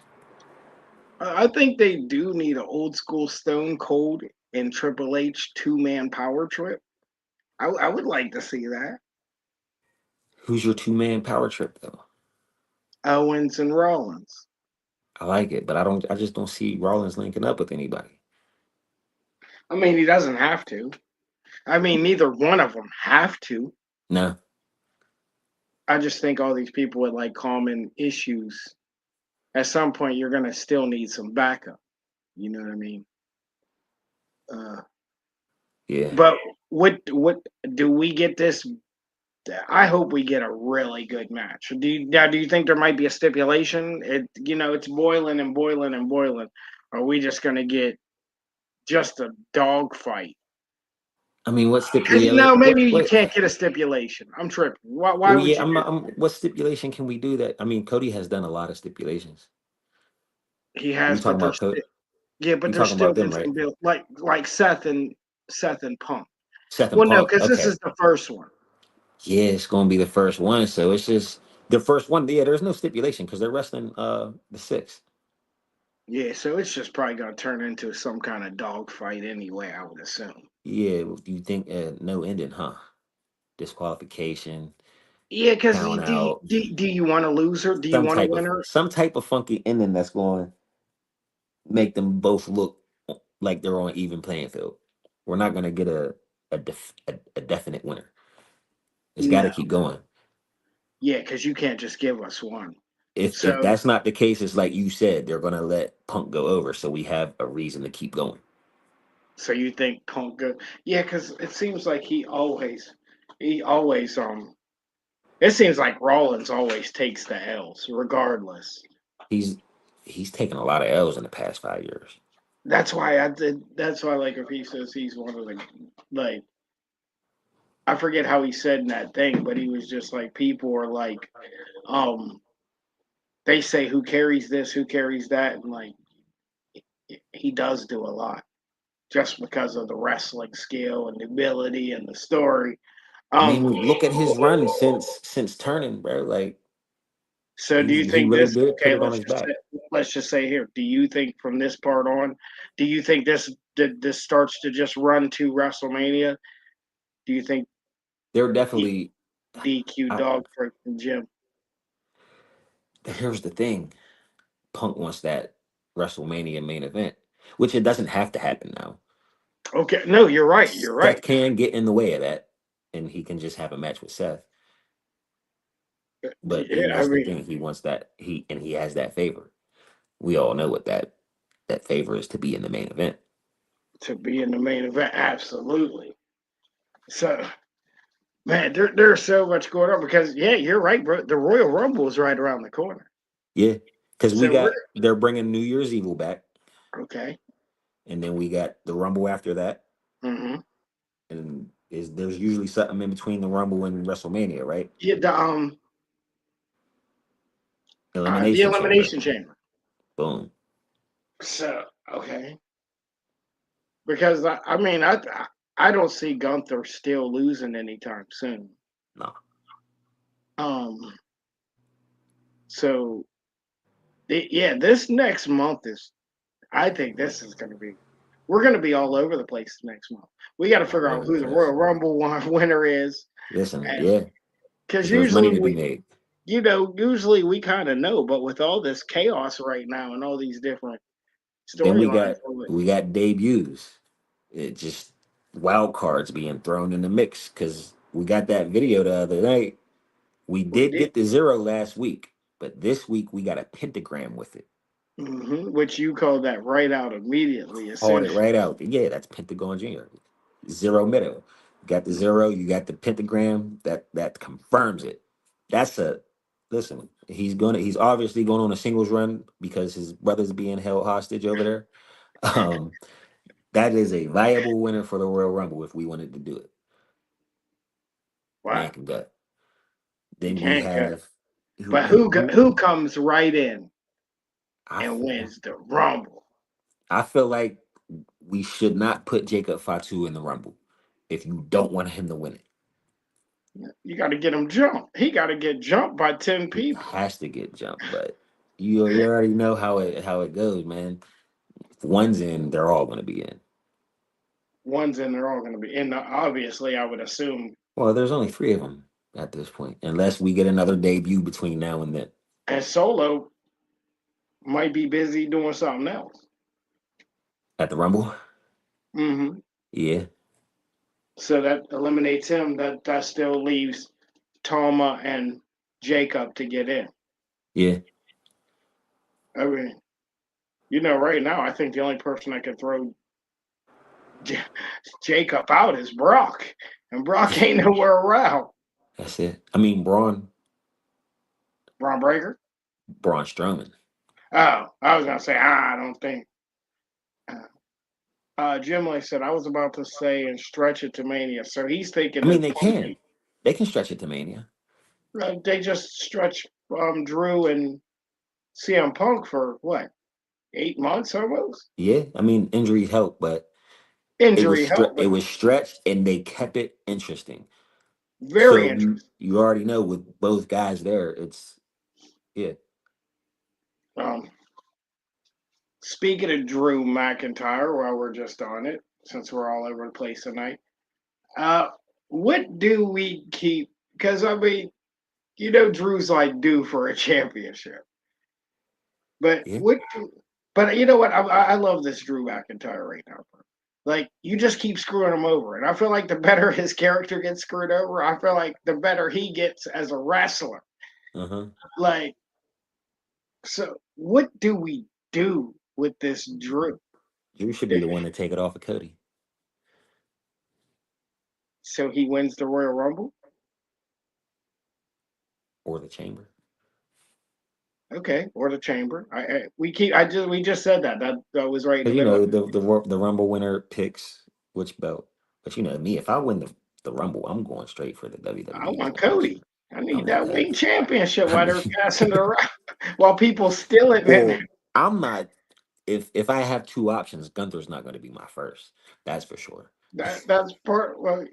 [SPEAKER 1] I think they do need an old school Stone Cold and Triple H 2-man power trip. I would like to see that.
[SPEAKER 2] Who's your two-man power trip though?
[SPEAKER 1] Owens and Rollins.
[SPEAKER 2] I like it, but I don't. I just don't see Rollins linking up with anybody.
[SPEAKER 1] I mean, he doesn't have to. I mean, neither one of them have to.
[SPEAKER 2] No.
[SPEAKER 1] I just think all these people with like common issues, at some point, you're going to still need some backup. You know what I mean? Uh,
[SPEAKER 2] Yeah.
[SPEAKER 1] but what do we get this? I hope we get a really good match. Do you think there might be a stipulation? It's boiling and boiling and boiling. Are we just gonna get just a dog fight?
[SPEAKER 2] I mean, what
[SPEAKER 1] Because
[SPEAKER 2] stipulate?
[SPEAKER 1] maybe you
[SPEAKER 2] What?
[SPEAKER 1] can't get a stipulation. I'm tripping. Why
[SPEAKER 2] Well,
[SPEAKER 1] would
[SPEAKER 2] yeah.
[SPEAKER 1] you do?
[SPEAKER 2] What stipulation can we do that? I mean, Cody has done a lot of stipulations.
[SPEAKER 1] He
[SPEAKER 2] We
[SPEAKER 1] has,
[SPEAKER 2] talking
[SPEAKER 1] but
[SPEAKER 2] about Cody?
[SPEAKER 1] yeah, but
[SPEAKER 2] We
[SPEAKER 1] there's
[SPEAKER 2] talking
[SPEAKER 1] still
[SPEAKER 2] about
[SPEAKER 1] been
[SPEAKER 2] them,
[SPEAKER 1] some
[SPEAKER 2] right?
[SPEAKER 1] build like Seth and Punk.
[SPEAKER 2] Seth and
[SPEAKER 1] Well, no,
[SPEAKER 2] Punk.
[SPEAKER 1] because this
[SPEAKER 2] Okay.
[SPEAKER 1] is the first one.
[SPEAKER 2] Yeah, it's gonna be the first one, so it's just the first one. Yeah, there's no stipulation because they're wrestling the sixth.
[SPEAKER 1] Yeah, so it's just probably gonna turn into some kind of dog fight anyway. I would assume.
[SPEAKER 2] Yeah, do you think no ending, huh? Disqualification,
[SPEAKER 1] Yeah, because
[SPEAKER 2] count out,
[SPEAKER 1] do you want to lose her? Do you want to win her?
[SPEAKER 2] some type of funky ending that's going to make them both look like they're on even playing field. We're not going to get a definite winner. It's got to
[SPEAKER 1] No.
[SPEAKER 2] keep going.
[SPEAKER 1] Yeah, because you can't just give us one.
[SPEAKER 2] If
[SPEAKER 1] So
[SPEAKER 2] that's not the case, it's like you said, they're going to let Punk go over, so we have a reason to keep going.
[SPEAKER 1] so you think Punk good? Yeah, because it seems like he always. It seems like Rollins always takes the L's, regardless.
[SPEAKER 2] He's he's taken a lot of L's in the past 5 years.
[SPEAKER 1] That's why I did. That's why, like, if he says he's one of the like, I forget how he said in that thing, but he was just like, people are like, um, they say who carries this, who carries that, and like he does do a lot just because of the wrestling skill and the ability and the story.
[SPEAKER 2] I
[SPEAKER 1] Um,
[SPEAKER 2] mean, look at his run since turning, bro. Like
[SPEAKER 1] so do you
[SPEAKER 2] he
[SPEAKER 1] think
[SPEAKER 2] really
[SPEAKER 1] this?
[SPEAKER 2] did put
[SPEAKER 1] Okay,
[SPEAKER 2] it on his back.
[SPEAKER 1] let's just say here. Do you think from this part on, do you think this starts to just run to WrestleMania? Do you think
[SPEAKER 2] They're
[SPEAKER 1] D-
[SPEAKER 2] definitely.
[SPEAKER 1] DQ
[SPEAKER 2] I,
[SPEAKER 1] dog for Jim?
[SPEAKER 2] here's the thing: Punk wants that WrestleMania main event, which it doesn't have to happen now.
[SPEAKER 1] Okay, no, you're right. You're
[SPEAKER 2] Seth
[SPEAKER 1] right.
[SPEAKER 2] can get in the way of that, and he can just have a match with Seth. But
[SPEAKER 1] Yeah, I
[SPEAKER 2] that's the
[SPEAKER 1] mean
[SPEAKER 2] thing: he wants that he has that favor. We all know what that favor is to be in the main event.
[SPEAKER 1] to be in the main event, absolutely. So man, there's so much going on because yeah, you're right, bro. The Royal Rumble is right around the corner.
[SPEAKER 2] Yeah, because we
[SPEAKER 1] So we're
[SPEAKER 2] got they're bringing New Year's Evil back,
[SPEAKER 1] okay.
[SPEAKER 2] and then we got the Rumble after that,
[SPEAKER 1] Mm-hmm.
[SPEAKER 2] and is there's usually something in between the Rumble and WrestleMania, right?
[SPEAKER 1] Yeah, the
[SPEAKER 2] Elimination Chamber.
[SPEAKER 1] Elimination Chamber.
[SPEAKER 2] Boom.
[SPEAKER 1] So okay. because I mean I don't see Gunther still losing anytime soon.
[SPEAKER 2] No,
[SPEAKER 1] Um, so yeah, this next month is. I think this is going to be. We're going to be all over the place next month. We got to
[SPEAKER 2] all
[SPEAKER 1] figure out
[SPEAKER 2] over the
[SPEAKER 1] who the
[SPEAKER 2] place.
[SPEAKER 1] Royal Rumble winner is,
[SPEAKER 2] Listen,
[SPEAKER 1] and
[SPEAKER 2] yeah,
[SPEAKER 1] because
[SPEAKER 2] because there's money
[SPEAKER 1] usually
[SPEAKER 2] to be
[SPEAKER 1] we,
[SPEAKER 2] made.
[SPEAKER 1] usually we kind of know, but with all this chaos right now and all these different
[SPEAKER 2] Then
[SPEAKER 1] storylines, we're like,
[SPEAKER 2] we got debuts. It just wild cards being thrown in the mix because we got that video the other night. We
[SPEAKER 1] we
[SPEAKER 2] did
[SPEAKER 1] did,
[SPEAKER 2] get the zero last week, but this week we got a pentagram with it.
[SPEAKER 1] which you call that right out immediately as
[SPEAKER 2] Called
[SPEAKER 1] soon
[SPEAKER 2] it
[SPEAKER 1] as
[SPEAKER 2] right out. Yeah, that's Pentagon Junior. Zero middle. You got the zero. You got the pentagram. That confirms it. That's a listen. He's obviously going on a singles run because his brother's being held hostage over there. Um, that is a viable winner for the Royal Rumble if we wanted to do it.
[SPEAKER 1] wow,
[SPEAKER 2] Man can gut.
[SPEAKER 1] you
[SPEAKER 2] Then we
[SPEAKER 1] can't cut.
[SPEAKER 2] have
[SPEAKER 1] But
[SPEAKER 2] who
[SPEAKER 1] who comes right in
[SPEAKER 2] I
[SPEAKER 1] and
[SPEAKER 2] feel
[SPEAKER 1] wins the Rumble?
[SPEAKER 2] I feel like we should not put Jacob Fatu in the Rumble if you don't want him to win it.
[SPEAKER 1] You got to get him jumped. He got to get jumped by 10
[SPEAKER 2] He
[SPEAKER 1] people.
[SPEAKER 2] has to get jumped, but you already know how it goes, man. If one's in, they're all going to be in.
[SPEAKER 1] Ones and they're all going to be. And obviously, I would assume.
[SPEAKER 2] Well, there's only three of them at this point, unless we get another debut between now and then
[SPEAKER 1] And Solo might be busy doing something else.
[SPEAKER 2] at the Rumble.
[SPEAKER 1] Hmm.
[SPEAKER 2] Yeah,
[SPEAKER 1] So that eliminates him. That still leaves Toma and Jacob to get in.
[SPEAKER 2] yeah.
[SPEAKER 1] I mean, right now, I think the only person that could throw J- Jacob out is Brock, and Brock ain't nowhere around.
[SPEAKER 2] That's it. I mean,
[SPEAKER 1] Braun Breaker.
[SPEAKER 2] Braun Strowman.
[SPEAKER 1] Oh, I was gonna say I don't think. Uh, Jim like said I was about to say and stretch it to Mania, so he's
[SPEAKER 2] I
[SPEAKER 1] thinking
[SPEAKER 2] mean,
[SPEAKER 1] that
[SPEAKER 2] they can stretch it to Mania.
[SPEAKER 1] they just stretch Drew and CM Punk for what 8 months almost.
[SPEAKER 2] Yeah, I mean, injuries help, but
[SPEAKER 1] Injury help,
[SPEAKER 2] it
[SPEAKER 1] but
[SPEAKER 2] was stretched and they kept it interesting.
[SPEAKER 1] very
[SPEAKER 2] So
[SPEAKER 1] interesting.
[SPEAKER 2] you already know with both guys there, it's yeah,
[SPEAKER 1] Um, Speaking of Drew McIntyre, while we're just on it, since we're all over the place tonight, uh, what do we keep? Because I mean, Drew's like due for a championship, but
[SPEAKER 2] yeah.
[SPEAKER 1] But you know what? I love this Drew McIntyre right now. Like you just keep screwing him over, and I feel like the better his character gets screwed over, I feel like the better he gets as a wrestler.
[SPEAKER 2] Uh huh.
[SPEAKER 1] Like, so what do we do with this Drew?
[SPEAKER 2] You should be the one to take it off of Cody
[SPEAKER 1] So he wins the Royal Rumble.
[SPEAKER 2] or the Chamber.
[SPEAKER 1] Okay, or the Chamber. We just said that was right in the
[SPEAKER 2] Because
[SPEAKER 1] middle of
[SPEAKER 2] the Rumble winner picks which belt. But you know me, if I win the Rumble, I'm going straight for the
[SPEAKER 1] I
[SPEAKER 2] WWE
[SPEAKER 1] want
[SPEAKER 2] Championship.
[SPEAKER 1] Cody. I
[SPEAKER 2] I
[SPEAKER 1] need
[SPEAKER 2] want
[SPEAKER 1] that wing
[SPEAKER 2] Cody.
[SPEAKER 1] championship
[SPEAKER 2] I
[SPEAKER 1] while they're
[SPEAKER 2] need.
[SPEAKER 1] passing it around, while people stealing it.
[SPEAKER 2] Well, I'm not. If I have two options, Gunther's not going to be my first. That's for sure.
[SPEAKER 1] That's part. Well,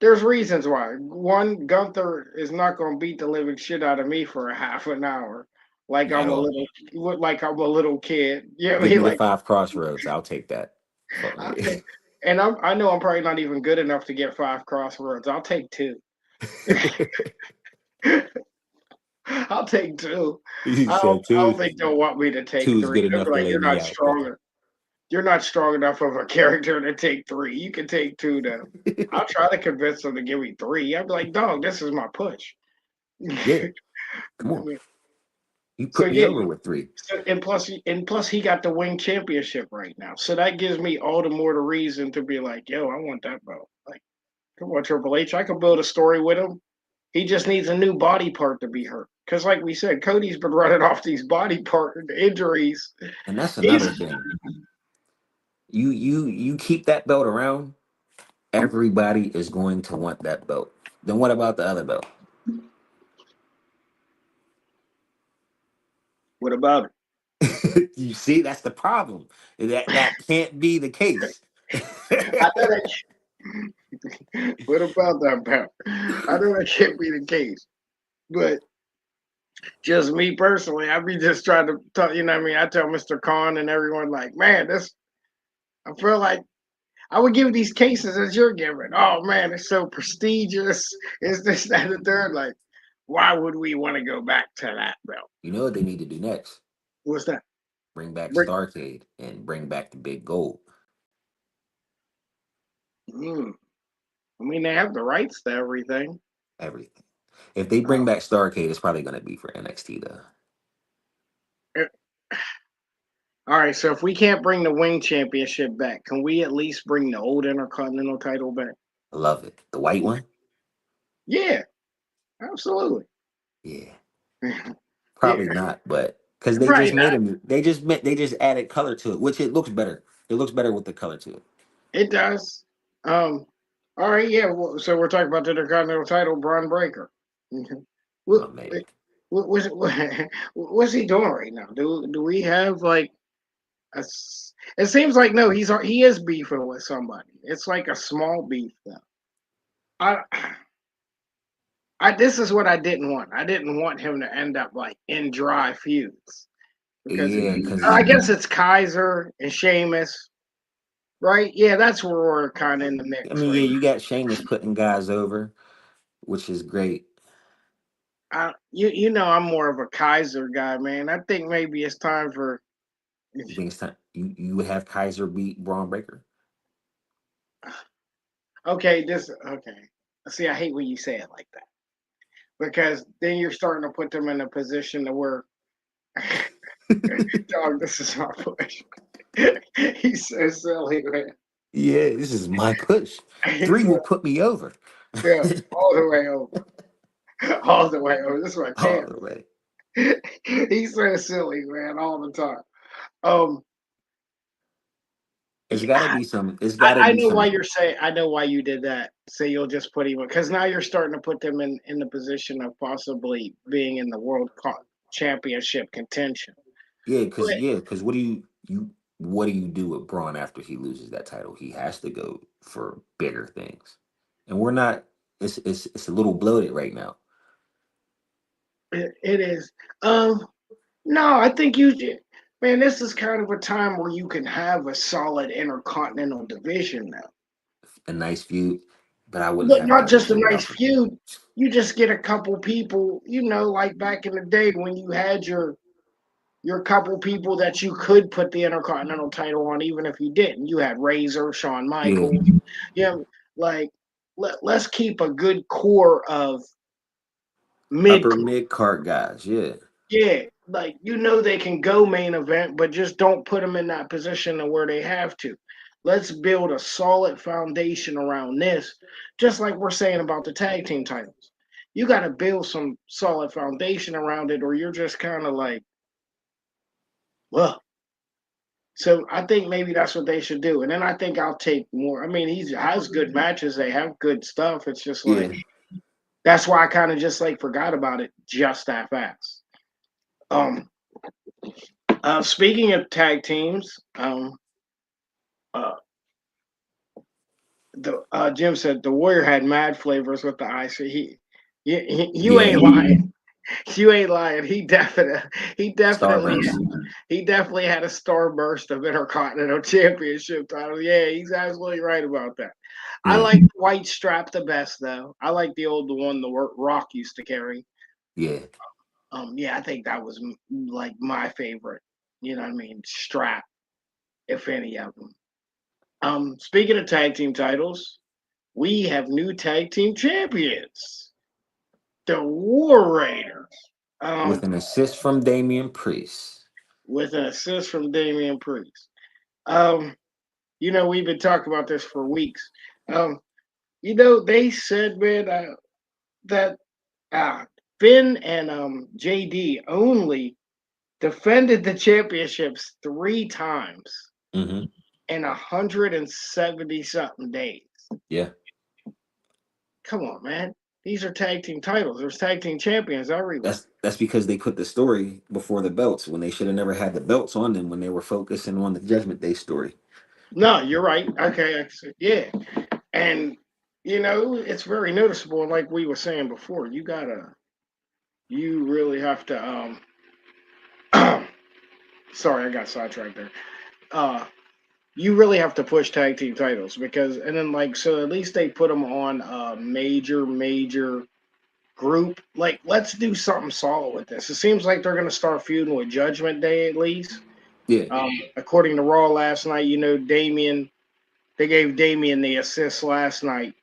[SPEAKER 1] there's reasons why. One, Gunther is not going to beat the living shit out of me for a half an hour,
[SPEAKER 2] At all.
[SPEAKER 1] like I'm a little kid. You know what I
[SPEAKER 2] Give
[SPEAKER 1] mean?
[SPEAKER 2] me the
[SPEAKER 1] Like
[SPEAKER 2] five crossroads. I'll take that. Fuck
[SPEAKER 1] I
[SPEAKER 2] me.
[SPEAKER 1] think, and I know I'm probably not even good enough to get five crossroads. I'll take two. I'll take two.
[SPEAKER 2] You
[SPEAKER 1] I don't,
[SPEAKER 2] said
[SPEAKER 1] I
[SPEAKER 2] two.
[SPEAKER 1] don't think they'll want me to take
[SPEAKER 2] Two is
[SPEAKER 1] three.
[SPEAKER 2] good
[SPEAKER 1] They'll
[SPEAKER 2] enough
[SPEAKER 1] be
[SPEAKER 2] to
[SPEAKER 1] like,
[SPEAKER 2] lay me out. Thank
[SPEAKER 1] you're not strong enough of a character to take three. You can take two though.
[SPEAKER 2] you.
[SPEAKER 1] I'll try to convince them to give me three. I'll be like, dog, this is my push.
[SPEAKER 2] Yeah, come on. You
[SPEAKER 1] So
[SPEAKER 2] put me
[SPEAKER 1] yeah,
[SPEAKER 2] over with three.
[SPEAKER 1] and plus he got the wing championship right now. So that gives me all the more the reason to be like, yo, I want that belt. Like, come on, Triple H. I could build a story with him. He just needs a new body part to be hurt. Because like we said, Cody's been running off these body part injuries.
[SPEAKER 2] And that's
[SPEAKER 1] He's
[SPEAKER 2] another thing. You keep that belt around, everybody is going to want that belt. Then what about the other belt?
[SPEAKER 1] what about it?
[SPEAKER 2] You see, that's the problem. That can't be the case.
[SPEAKER 1] I know that. What about that, pal? I know that can't be the case, but just me personally, I be just trying to talk. You know what I mean? I tell Mr. Khan and everyone like, man, this. I feel like I would give these cases as you're giving. Oh man, it's so prestigious. It's this, that, and the third. Like, why would we want to go back to that, bro?
[SPEAKER 2] You know what they need to do next?
[SPEAKER 1] What's that?
[SPEAKER 2] Bring back
[SPEAKER 1] Bring,
[SPEAKER 2] Starcade and bring back the big gold.
[SPEAKER 1] mm, I mean, they have the rights to everything.
[SPEAKER 2] Everything. If they
[SPEAKER 1] Uh,
[SPEAKER 2] bring back Starcade, it's probably gonna be for NXT though.
[SPEAKER 1] eh, all right, so if we can't bring the Wing Championship back, can we at least bring the old Intercontinental title back?
[SPEAKER 2] I love it. The white one?
[SPEAKER 1] Yeah, absolutely.
[SPEAKER 2] Yeah.
[SPEAKER 1] Yeah,
[SPEAKER 2] Probably not, but because they
[SPEAKER 1] right.
[SPEAKER 2] just made them, they just added color to it, which it looks better. It looks better with the color to it.
[SPEAKER 1] It does. Um, all right, yeah. Well, so we're talking about the Intercontinental title, Braun Breaker. Mhm.
[SPEAKER 2] My
[SPEAKER 1] What,
[SPEAKER 2] man.
[SPEAKER 1] what's he doing right now? Do we have like it seems like no, he is beefing with somebody. It's like a small beef though. I this is what I didn't want. I didn't want him to end up like in dry feuds because
[SPEAKER 2] Yeah, because
[SPEAKER 1] I guess it's Kaiser and Sheamus, right? Yeah, that's where we're kind of in the
[SPEAKER 2] I
[SPEAKER 1] mix
[SPEAKER 2] mean,
[SPEAKER 1] right
[SPEAKER 2] yeah,
[SPEAKER 1] now.
[SPEAKER 2] you got Sheamus putting guys over, which is great.
[SPEAKER 1] You know I'm more of a Kaiser guy, man. I think maybe it's time for
[SPEAKER 2] You think it's time you would have Kaiser beat Braun Breaker?
[SPEAKER 1] okay. This okay. See, I hate when you say it like that because then you're starting to put them in a position to where, dog, this is my push. He's so silly, man.
[SPEAKER 2] Yeah, this is my push.
[SPEAKER 1] He's
[SPEAKER 2] 3 will put me over.
[SPEAKER 1] yeah, all the way over, all the way over. This is my
[SPEAKER 2] All
[SPEAKER 1] champ.
[SPEAKER 2] the way.
[SPEAKER 1] He's so silly, man, all the time. Um,
[SPEAKER 2] It's
[SPEAKER 1] yeah,
[SPEAKER 2] gotta be some. It's gotta
[SPEAKER 1] I
[SPEAKER 2] be
[SPEAKER 1] know why
[SPEAKER 2] some.
[SPEAKER 1] you're saying. I know why you did that. So you'll just put him because now you're starting to put them in the position of possibly being in the championship contention. But
[SPEAKER 2] Yeah, because what do you do with Braun after he loses that title? He has to go for bigger things, and we're not. It's a little bloated right now.
[SPEAKER 1] it is. Um, no, I think you did. Man, this is kind of a time where you can have a solid intercontinental division now.
[SPEAKER 2] A nice feud, but I wouldn't
[SPEAKER 1] But
[SPEAKER 2] have
[SPEAKER 1] not just a
[SPEAKER 2] championship
[SPEAKER 1] nice
[SPEAKER 2] without them.
[SPEAKER 1] feud. You just get a couple people, like back in the day when you had your couple people that you could put the Intercontinental title on, even if you didn't. You had Razor, Shawn
[SPEAKER 2] Yeah,
[SPEAKER 1] Michaels. Yeah, like let's keep a good core of mid.
[SPEAKER 2] upper mid card guys. Yeah,
[SPEAKER 1] Yeah, like they can go main event, but just don't put them in that position of where they have to. Let's build a solid foundation around this, just like we're saying about the tag team titles. You got to build some solid foundation around it, or you're just kind of like, well. So I think maybe that's what they should do, and then I think I'll take more. I mean, he has good matches; they have good stuff. It's just like
[SPEAKER 2] yeah.
[SPEAKER 1] that's why I kind of just like forgot about it just that fast. Um, Speaking of tag teams, uh, the Jim said the Warrior had mad flavors with the ice. You
[SPEAKER 2] Yeah,
[SPEAKER 1] ain't lying. You ain't lying. He definitely,
[SPEAKER 2] Starburst.
[SPEAKER 1] he definitely had a starburst of Intercontinental Championship title. Yeah, he's absolutely right about that. I
[SPEAKER 2] Yeah,
[SPEAKER 1] like the white strap the best though. I like the one the Rock used to carry.
[SPEAKER 2] yeah.
[SPEAKER 1] Yeah, I think that was like my favorite. You know what I mean? Strap, if any of them. Speaking of tag team titles, we have new tag team champions, the War Raiders.
[SPEAKER 2] With
[SPEAKER 1] Um,
[SPEAKER 2] an assist from Damian Priest.
[SPEAKER 1] with an assist from Damian Priest. We've been talking about this for weeks. Um, they said, man, that Finn and JD only defended the championships 3 times
[SPEAKER 2] Hmm.
[SPEAKER 1] in 170 something days.
[SPEAKER 2] Yeah,
[SPEAKER 1] Come on, man. These are tag team titles. There's tag team champions everywhere.
[SPEAKER 2] that's because they put the story before the belts when they should have never had the belts on them when they were focusing on the Judgment Day story.
[SPEAKER 1] No, you're right. Okay, yeah, and it's very noticeable. Like we were saying before, you really have to. Sorry, I got sidetracked there. Uh, you really have to push tag team titles because, and then like, so at least they put them on a major group. Like, let's do something solid with this. It seems like they're gonna start feuding with Judgment Day at least.
[SPEAKER 2] Yeah,
[SPEAKER 1] According to Raw last night, Damien. They gave Damien the assist last night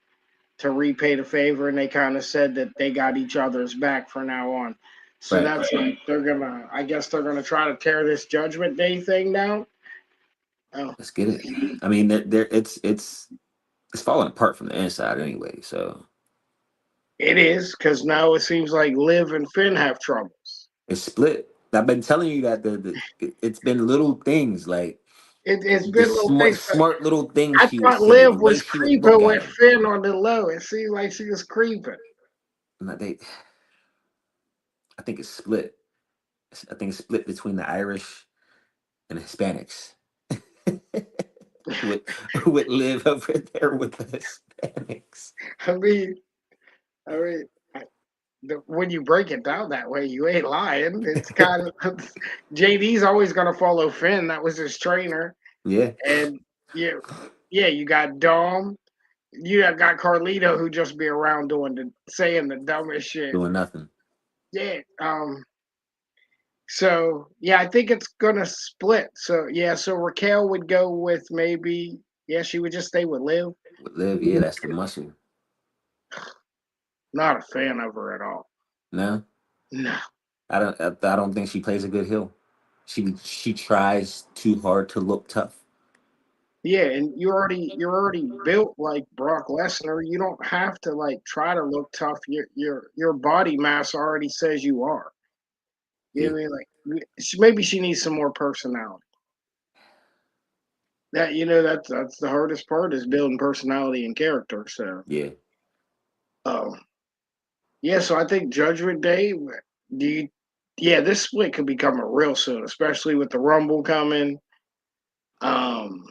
[SPEAKER 1] to repay the favor, and they kind of said that they got each other's back from now on. So
[SPEAKER 2] right.
[SPEAKER 1] that's they're gonna. I guess they're gonna try to tear this Judgment Day thing down. Oh,
[SPEAKER 2] Let's get it. I mean, it's falling apart from the inside anyway. So
[SPEAKER 1] it is because now it seems like Liv and Finn have troubles.
[SPEAKER 2] it's split. I've been telling you that it's been little things like
[SPEAKER 1] It's
[SPEAKER 2] the
[SPEAKER 1] been little
[SPEAKER 2] smart
[SPEAKER 1] things.
[SPEAKER 2] smart little things
[SPEAKER 1] I
[SPEAKER 2] she would
[SPEAKER 1] thought
[SPEAKER 2] say, the
[SPEAKER 1] Liv
[SPEAKER 2] way
[SPEAKER 1] was
[SPEAKER 2] she would look
[SPEAKER 1] creeping
[SPEAKER 2] at
[SPEAKER 1] with
[SPEAKER 2] him.
[SPEAKER 1] Finn on the low. It seemed like she was creeping.
[SPEAKER 2] And I think it's split. I think it's split between the Irish and Hispanics. with with live over there with the Hispanics.
[SPEAKER 1] I mean, I mean, when you break it down that way, you ain't lying. It's kind of JD's always gonna follow Finn. That was his trainer,
[SPEAKER 2] Yeah,
[SPEAKER 1] and yeah, yeah. You got Dom. You have got Carlito who just be around saying the dumbest shit.
[SPEAKER 2] doing nothing.
[SPEAKER 1] Yeah. So yeah, I think it's gonna split. So yeah, so Raquel would go with maybe. Yeah, she would just stay with Liv.
[SPEAKER 2] With Liv, yeah, that's the muscle.
[SPEAKER 1] Not a fan of her at all.
[SPEAKER 2] No,
[SPEAKER 1] No.
[SPEAKER 2] I don't think she plays a good heel. She tries too hard to look tough.
[SPEAKER 1] Yeah, and you're already built like Brock Lesnar. You don't have to like try to look tough. Your body mass already says you are. You know
[SPEAKER 2] Yeah,
[SPEAKER 1] what I mean? Like maybe she needs some more personality. That's the hardest part is building personality and character. So
[SPEAKER 2] yeah.
[SPEAKER 1] um yeah, so I think Judgment Day. Do you? Yeah, this split could be coming real soon, especially with the Rumble coming. Um,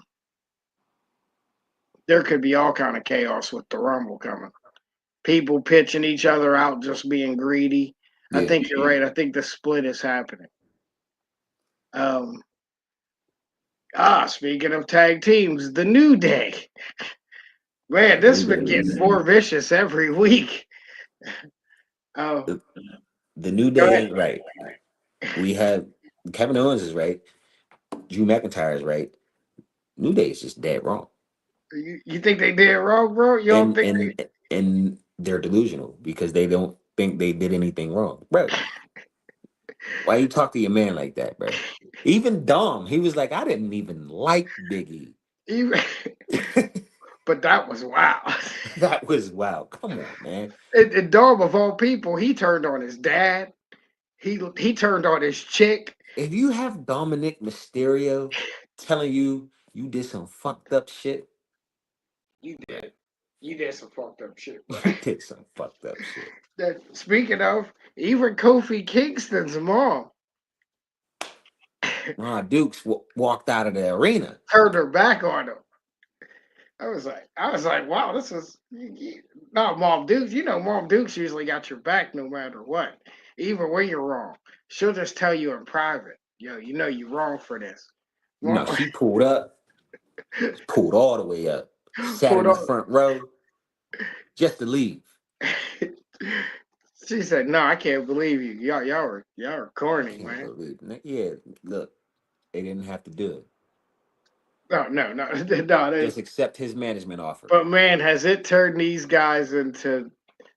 [SPEAKER 1] there could be all kind of chaos with the Rumble coming. People pitching each other out, just being greedy. I
[SPEAKER 2] Yeah,
[SPEAKER 1] think you're right. I think the split is happening. Um, speaking of tag teams, the New Day. Man,
[SPEAKER 2] the
[SPEAKER 1] this
[SPEAKER 2] New
[SPEAKER 1] has been
[SPEAKER 2] Day
[SPEAKER 1] getting
[SPEAKER 2] is
[SPEAKER 1] more vicious every week. Oh,
[SPEAKER 2] the, the New
[SPEAKER 1] go
[SPEAKER 2] Day
[SPEAKER 1] ahead.
[SPEAKER 2] ain't right. We have Kevin Owens is right. Drew McIntyre is right. New Day is just dead wrong,
[SPEAKER 1] You think they did wrong, bro? You don't
[SPEAKER 2] and
[SPEAKER 1] think
[SPEAKER 2] and and they're delusional because they don't think they did anything wrong, bro. Why you talk to your man like that, bro? Even Dom, he was like, I didn't even like Biggie.
[SPEAKER 1] you? But that was wow.
[SPEAKER 2] That was wow. Come on, man.
[SPEAKER 1] And Dom of all people, he turned on his dad. He turned on his chick.
[SPEAKER 2] If you have Dominic Mysterio telling you you did some fucked up shit,
[SPEAKER 1] You
[SPEAKER 2] bro,
[SPEAKER 1] did. You did some fucked up shit, bro.
[SPEAKER 2] you did some fucked up shit.
[SPEAKER 1] That speaking of, even Kofi Kingston's mom
[SPEAKER 2] Nah, Dukes walked out of the arena.
[SPEAKER 1] turned her back on him. I was like, wow, this is not Mom Dukes. Mom Dukes usually got your back no matter what, even when you're wrong. She'll just tell you in private, yo, you're wrong for this.
[SPEAKER 2] No,
[SPEAKER 1] Mom
[SPEAKER 2] she pulled up, pulled all the way up, sat
[SPEAKER 1] pulled
[SPEAKER 2] in the
[SPEAKER 1] up.
[SPEAKER 2] front row just to leave.
[SPEAKER 1] She said, "No, I can't believe you. Y'all are
[SPEAKER 2] I
[SPEAKER 1] corny,
[SPEAKER 2] can't
[SPEAKER 1] man.
[SPEAKER 2] believe it. Yeah, look, they didn't have to do it.
[SPEAKER 1] No, no, no, no.
[SPEAKER 2] Just accept his management offer.
[SPEAKER 1] But man, has it turned these guys into?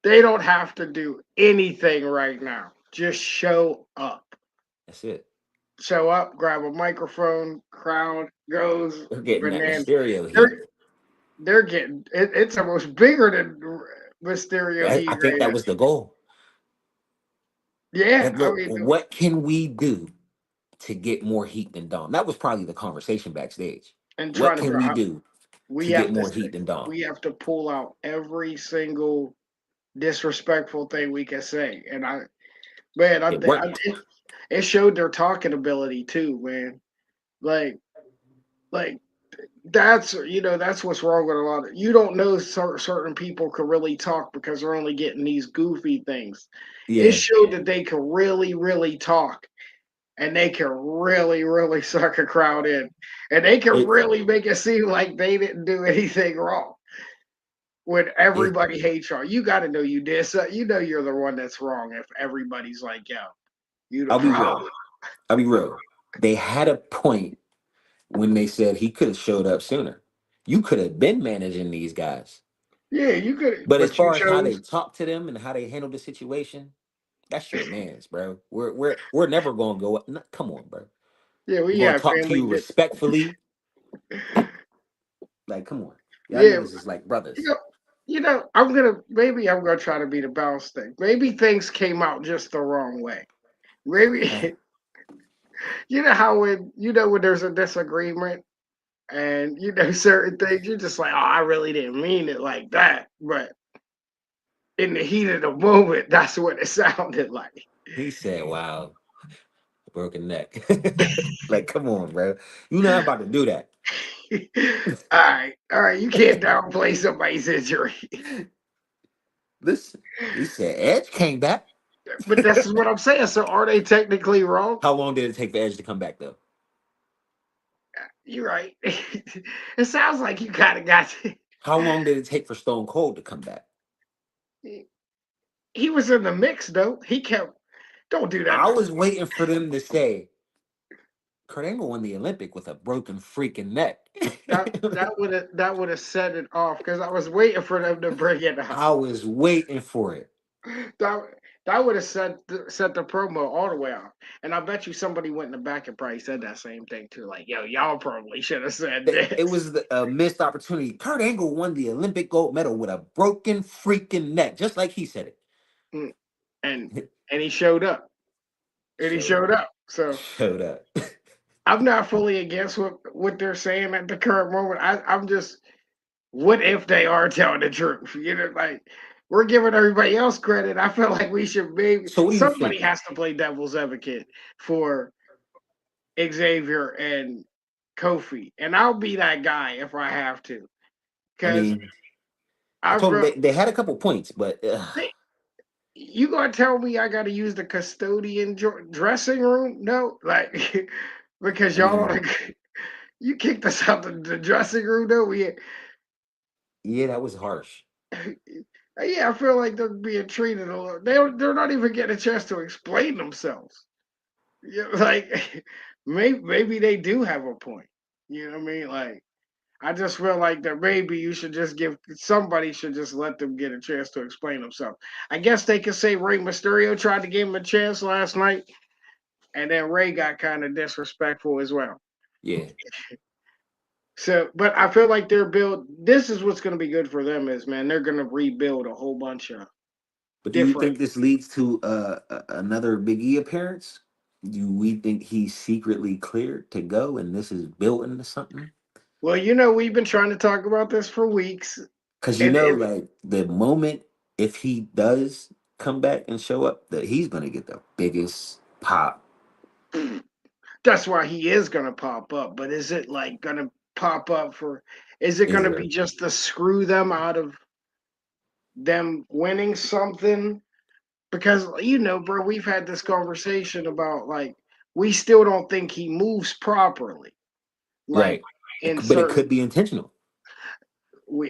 [SPEAKER 1] They don't have to do anything right now. Just show up.
[SPEAKER 2] That's it.
[SPEAKER 1] Show up. Grab a microphone. Crowd goes
[SPEAKER 2] They're getting that
[SPEAKER 1] bananas.
[SPEAKER 2] Mysterio heat.
[SPEAKER 1] They're they're getting. It's almost bigger than Mysterio
[SPEAKER 2] I
[SPEAKER 1] heat
[SPEAKER 2] think
[SPEAKER 1] right
[SPEAKER 2] that
[SPEAKER 1] now.
[SPEAKER 2] was the goal.
[SPEAKER 1] Yeah,
[SPEAKER 2] Like,
[SPEAKER 1] I
[SPEAKER 2] look,
[SPEAKER 1] mean,
[SPEAKER 2] what can we do to get more heat than Dom? That was probably the conversation backstage.
[SPEAKER 1] and
[SPEAKER 2] What
[SPEAKER 1] trying to.
[SPEAKER 2] can we do
[SPEAKER 1] We
[SPEAKER 2] to get
[SPEAKER 1] have to.
[SPEAKER 2] more heat than Dom?
[SPEAKER 1] We have to pull out every single disrespectful thing we can say. And man,
[SPEAKER 2] It worked.
[SPEAKER 1] it showed their talking ability too, man. Like, like That's what's wrong with a lot of. You don't know certain people can really talk because they're only getting these goofy things. It
[SPEAKER 2] Yeah,
[SPEAKER 1] showed that they can really, really talk, and they can really, really suck a crowd in, and they can
[SPEAKER 2] it,
[SPEAKER 1] really make it seem like they didn't do anything wrong. When
[SPEAKER 2] it.
[SPEAKER 1] everybody hates you, you got to know you did. So you know you're the one that's wrong. If everybody's like, "Yo, you the
[SPEAKER 2] I'll be real.
[SPEAKER 1] problem."
[SPEAKER 2] I'll be real. They had a point when they said he could have showed up sooner. You could have been managing these guys.
[SPEAKER 1] Yeah, you could,
[SPEAKER 2] But as
[SPEAKER 1] but you
[SPEAKER 2] far as how they
[SPEAKER 1] chose.
[SPEAKER 2] talk to them and how they handle the situation, that's your man's, bro. We're never gonna go. Come on, bro.
[SPEAKER 1] Yeah,
[SPEAKER 2] We're
[SPEAKER 1] we
[SPEAKER 2] gonna
[SPEAKER 1] have
[SPEAKER 2] talk to
[SPEAKER 1] family.
[SPEAKER 2] you respectfully. Like, come on, y'all
[SPEAKER 1] Yeah,
[SPEAKER 2] niggas is like
[SPEAKER 1] you
[SPEAKER 2] brothers.
[SPEAKER 1] know, I'm gonna try to be the balance thing. Maybe things came out just the wrong way.
[SPEAKER 2] Eh,
[SPEAKER 1] Maybe you know how when there's a disagreement and certain things, you're just like, oh, I really didn't mean it like that. But in the heat of the moment, that's what it sounded like.
[SPEAKER 2] he said, "Wow, broken neck." Like, come on, bro. You not about to do that.
[SPEAKER 1] All right, you can't downplay somebody's injury.
[SPEAKER 2] Listen, he said Edge came back.
[SPEAKER 1] But this is what I'm saying. So are they technically wrong?
[SPEAKER 2] How long did it take for Edge to come back though?
[SPEAKER 1] You're right. It sounds like you kind of got.
[SPEAKER 2] How long did it take for Stone Cold to come back?
[SPEAKER 1] He was in the mix though. He kept. Don't do that.
[SPEAKER 2] I was waiting for them to say Kurt Angle won the Olympic with a broken freaking neck.
[SPEAKER 1] That would have set it off because I was waiting for them to bring it up.
[SPEAKER 2] I was waiting for it.
[SPEAKER 1] That that would have set the promo all the way off. And I bet you somebody went in the back and probably said that same thing too. Like, yo, y'all probably should have said
[SPEAKER 2] It
[SPEAKER 1] this.
[SPEAKER 2] was a missed opportunity. Kurt Angle won the Olympic gold medal with a broken freaking neck, just like he said
[SPEAKER 1] Mm, And
[SPEAKER 2] it.
[SPEAKER 1] and he showed up. And he
[SPEAKER 2] Showed
[SPEAKER 1] showed
[SPEAKER 2] up.
[SPEAKER 1] up. So
[SPEAKER 2] Showed up.
[SPEAKER 1] I'm not fully against what they're saying at the current moment. I'm just, what if they are telling the truth? Like, we're giving everybody else credit. I feel like we should, maybe
[SPEAKER 2] So what do you
[SPEAKER 1] somebody
[SPEAKER 2] think?
[SPEAKER 1] has to play devil's advocate for Xavier and Kofi, and I'll be that guy if I have to,
[SPEAKER 2] I
[SPEAKER 1] because
[SPEAKER 2] mean, I
[SPEAKER 1] I
[SPEAKER 2] told him
[SPEAKER 1] feel
[SPEAKER 2] they had a couple points, but
[SPEAKER 1] you gonna tell me I got to use the custodian dressing room? No, like because
[SPEAKER 2] I
[SPEAKER 1] y'all
[SPEAKER 2] mean,
[SPEAKER 1] like you kicked us out the dressing room. No, we
[SPEAKER 2] yeah, that was harsh.
[SPEAKER 1] yeah, I feel like they're being treated a little. They're not even getting a chance to explain themselves. Like maybe they do have a point. You know what I mean? Like I just feel like that maybe you should just give somebody should just let them get a chance to explain themselves. I guess they could say Rey Mysterio tried to give him a chance last night, and then Ray got kind of disrespectful as well.
[SPEAKER 2] Yeah.
[SPEAKER 1] So, but I feel like they're built. This is what's going to be good for them is, man, they're going to rebuild a whole bunch of
[SPEAKER 2] But do you
[SPEAKER 1] different.
[SPEAKER 2] think this leads to another Big E appearance? Do we think he's secretly cleared to go and this is built into something?
[SPEAKER 1] Well, we've been trying to talk about this for weeks,
[SPEAKER 2] Because
[SPEAKER 1] and if
[SPEAKER 2] like the moment if he does come back and show up, that he's gonna get the biggest pop.
[SPEAKER 1] that's why he is going to pop up. But is it like going to pop up for? Is it
[SPEAKER 2] Is
[SPEAKER 1] going to
[SPEAKER 2] it
[SPEAKER 1] be just to screw them out of them winning something? Because bro, we've had this conversation about like we still don't think he moves properly. Like
[SPEAKER 2] right?
[SPEAKER 1] in
[SPEAKER 2] But it
[SPEAKER 1] certain
[SPEAKER 2] could be intentional.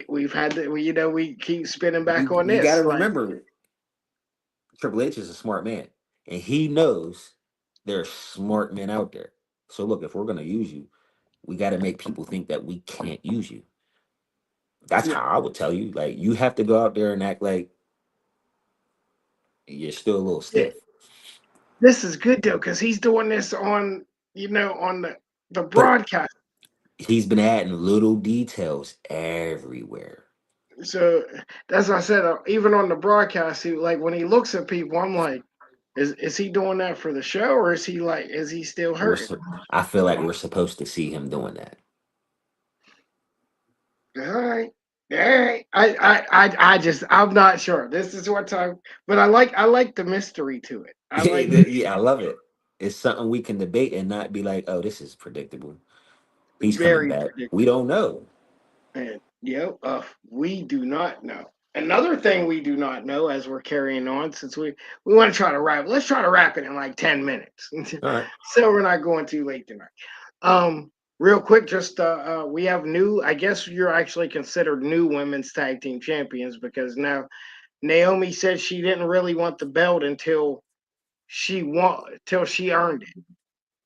[SPEAKER 1] we've had that we keep spinning back on
[SPEAKER 2] You got
[SPEAKER 1] this.
[SPEAKER 2] to
[SPEAKER 1] Like,
[SPEAKER 2] remember, Triple H is a smart man, and he knows there are smart men out there. So look, if we're gonna use you, we got to make people think that we can't use you. That's
[SPEAKER 1] yeah,
[SPEAKER 2] how I would tell you. Like you have to go out there and act like you're still a little
[SPEAKER 1] yeah,
[SPEAKER 2] stiff.
[SPEAKER 1] this is good though because he's doing this on on the
[SPEAKER 2] But
[SPEAKER 1] broadcast.
[SPEAKER 2] he's been adding little details everywhere.
[SPEAKER 1] So that's what I said. Even on the broadcast, he like when he looks at people, I'm like, is he doing that for the show or is he still hurting?
[SPEAKER 2] I feel like we're supposed to see him doing that.
[SPEAKER 1] All right. All right. I'm not sure. This is what time, but I like the mystery to it. I like
[SPEAKER 2] Yeah, I love it. It's something we can debate and not be like, oh, this is predictable. He's coming
[SPEAKER 1] Very
[SPEAKER 2] back.
[SPEAKER 1] predictable.
[SPEAKER 2] We don't know.
[SPEAKER 1] And we do not know. Another thing we do not know as we're carrying on, since we want to try to wrap. Let's try to wrap it in like 10 minutes,
[SPEAKER 2] All right.
[SPEAKER 1] so we're not going too late tonight. Real quick, just we have new. I guess you're actually considered new women's tag team champions because now Naomi said she didn't really want the belt until she earned it.
[SPEAKER 2] I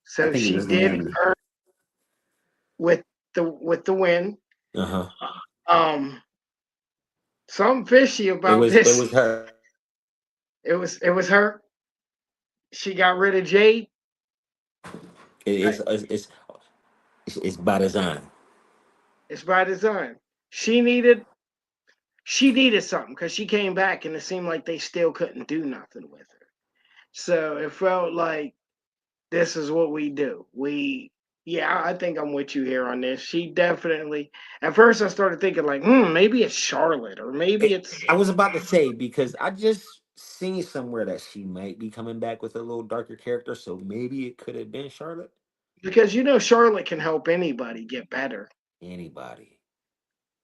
[SPEAKER 1] So
[SPEAKER 2] think it
[SPEAKER 1] she
[SPEAKER 2] was
[SPEAKER 1] did
[SPEAKER 2] Naomi.
[SPEAKER 1] earn with the win.
[SPEAKER 2] Uh huh.
[SPEAKER 1] Um, something fishy
[SPEAKER 2] It
[SPEAKER 1] about
[SPEAKER 2] was it
[SPEAKER 1] this.
[SPEAKER 2] was her.
[SPEAKER 1] It was her. She got rid of Jade.
[SPEAKER 2] It,
[SPEAKER 1] I,
[SPEAKER 2] it's by design.
[SPEAKER 1] it's by design. She needed she needed something because she came back and it seemed like they still couldn't do nothing with her. So it felt like this is what we do. Yeah, I think I'm with you here on this. She definitely. At first, I started thinking like, maybe it's Charlotte or maybe it's
[SPEAKER 2] I was about to say because I just seen somewhere that she might be coming back with a little darker character, so maybe it could have been Charlotte.
[SPEAKER 1] because Charlotte can help anybody get better.
[SPEAKER 2] Anybody.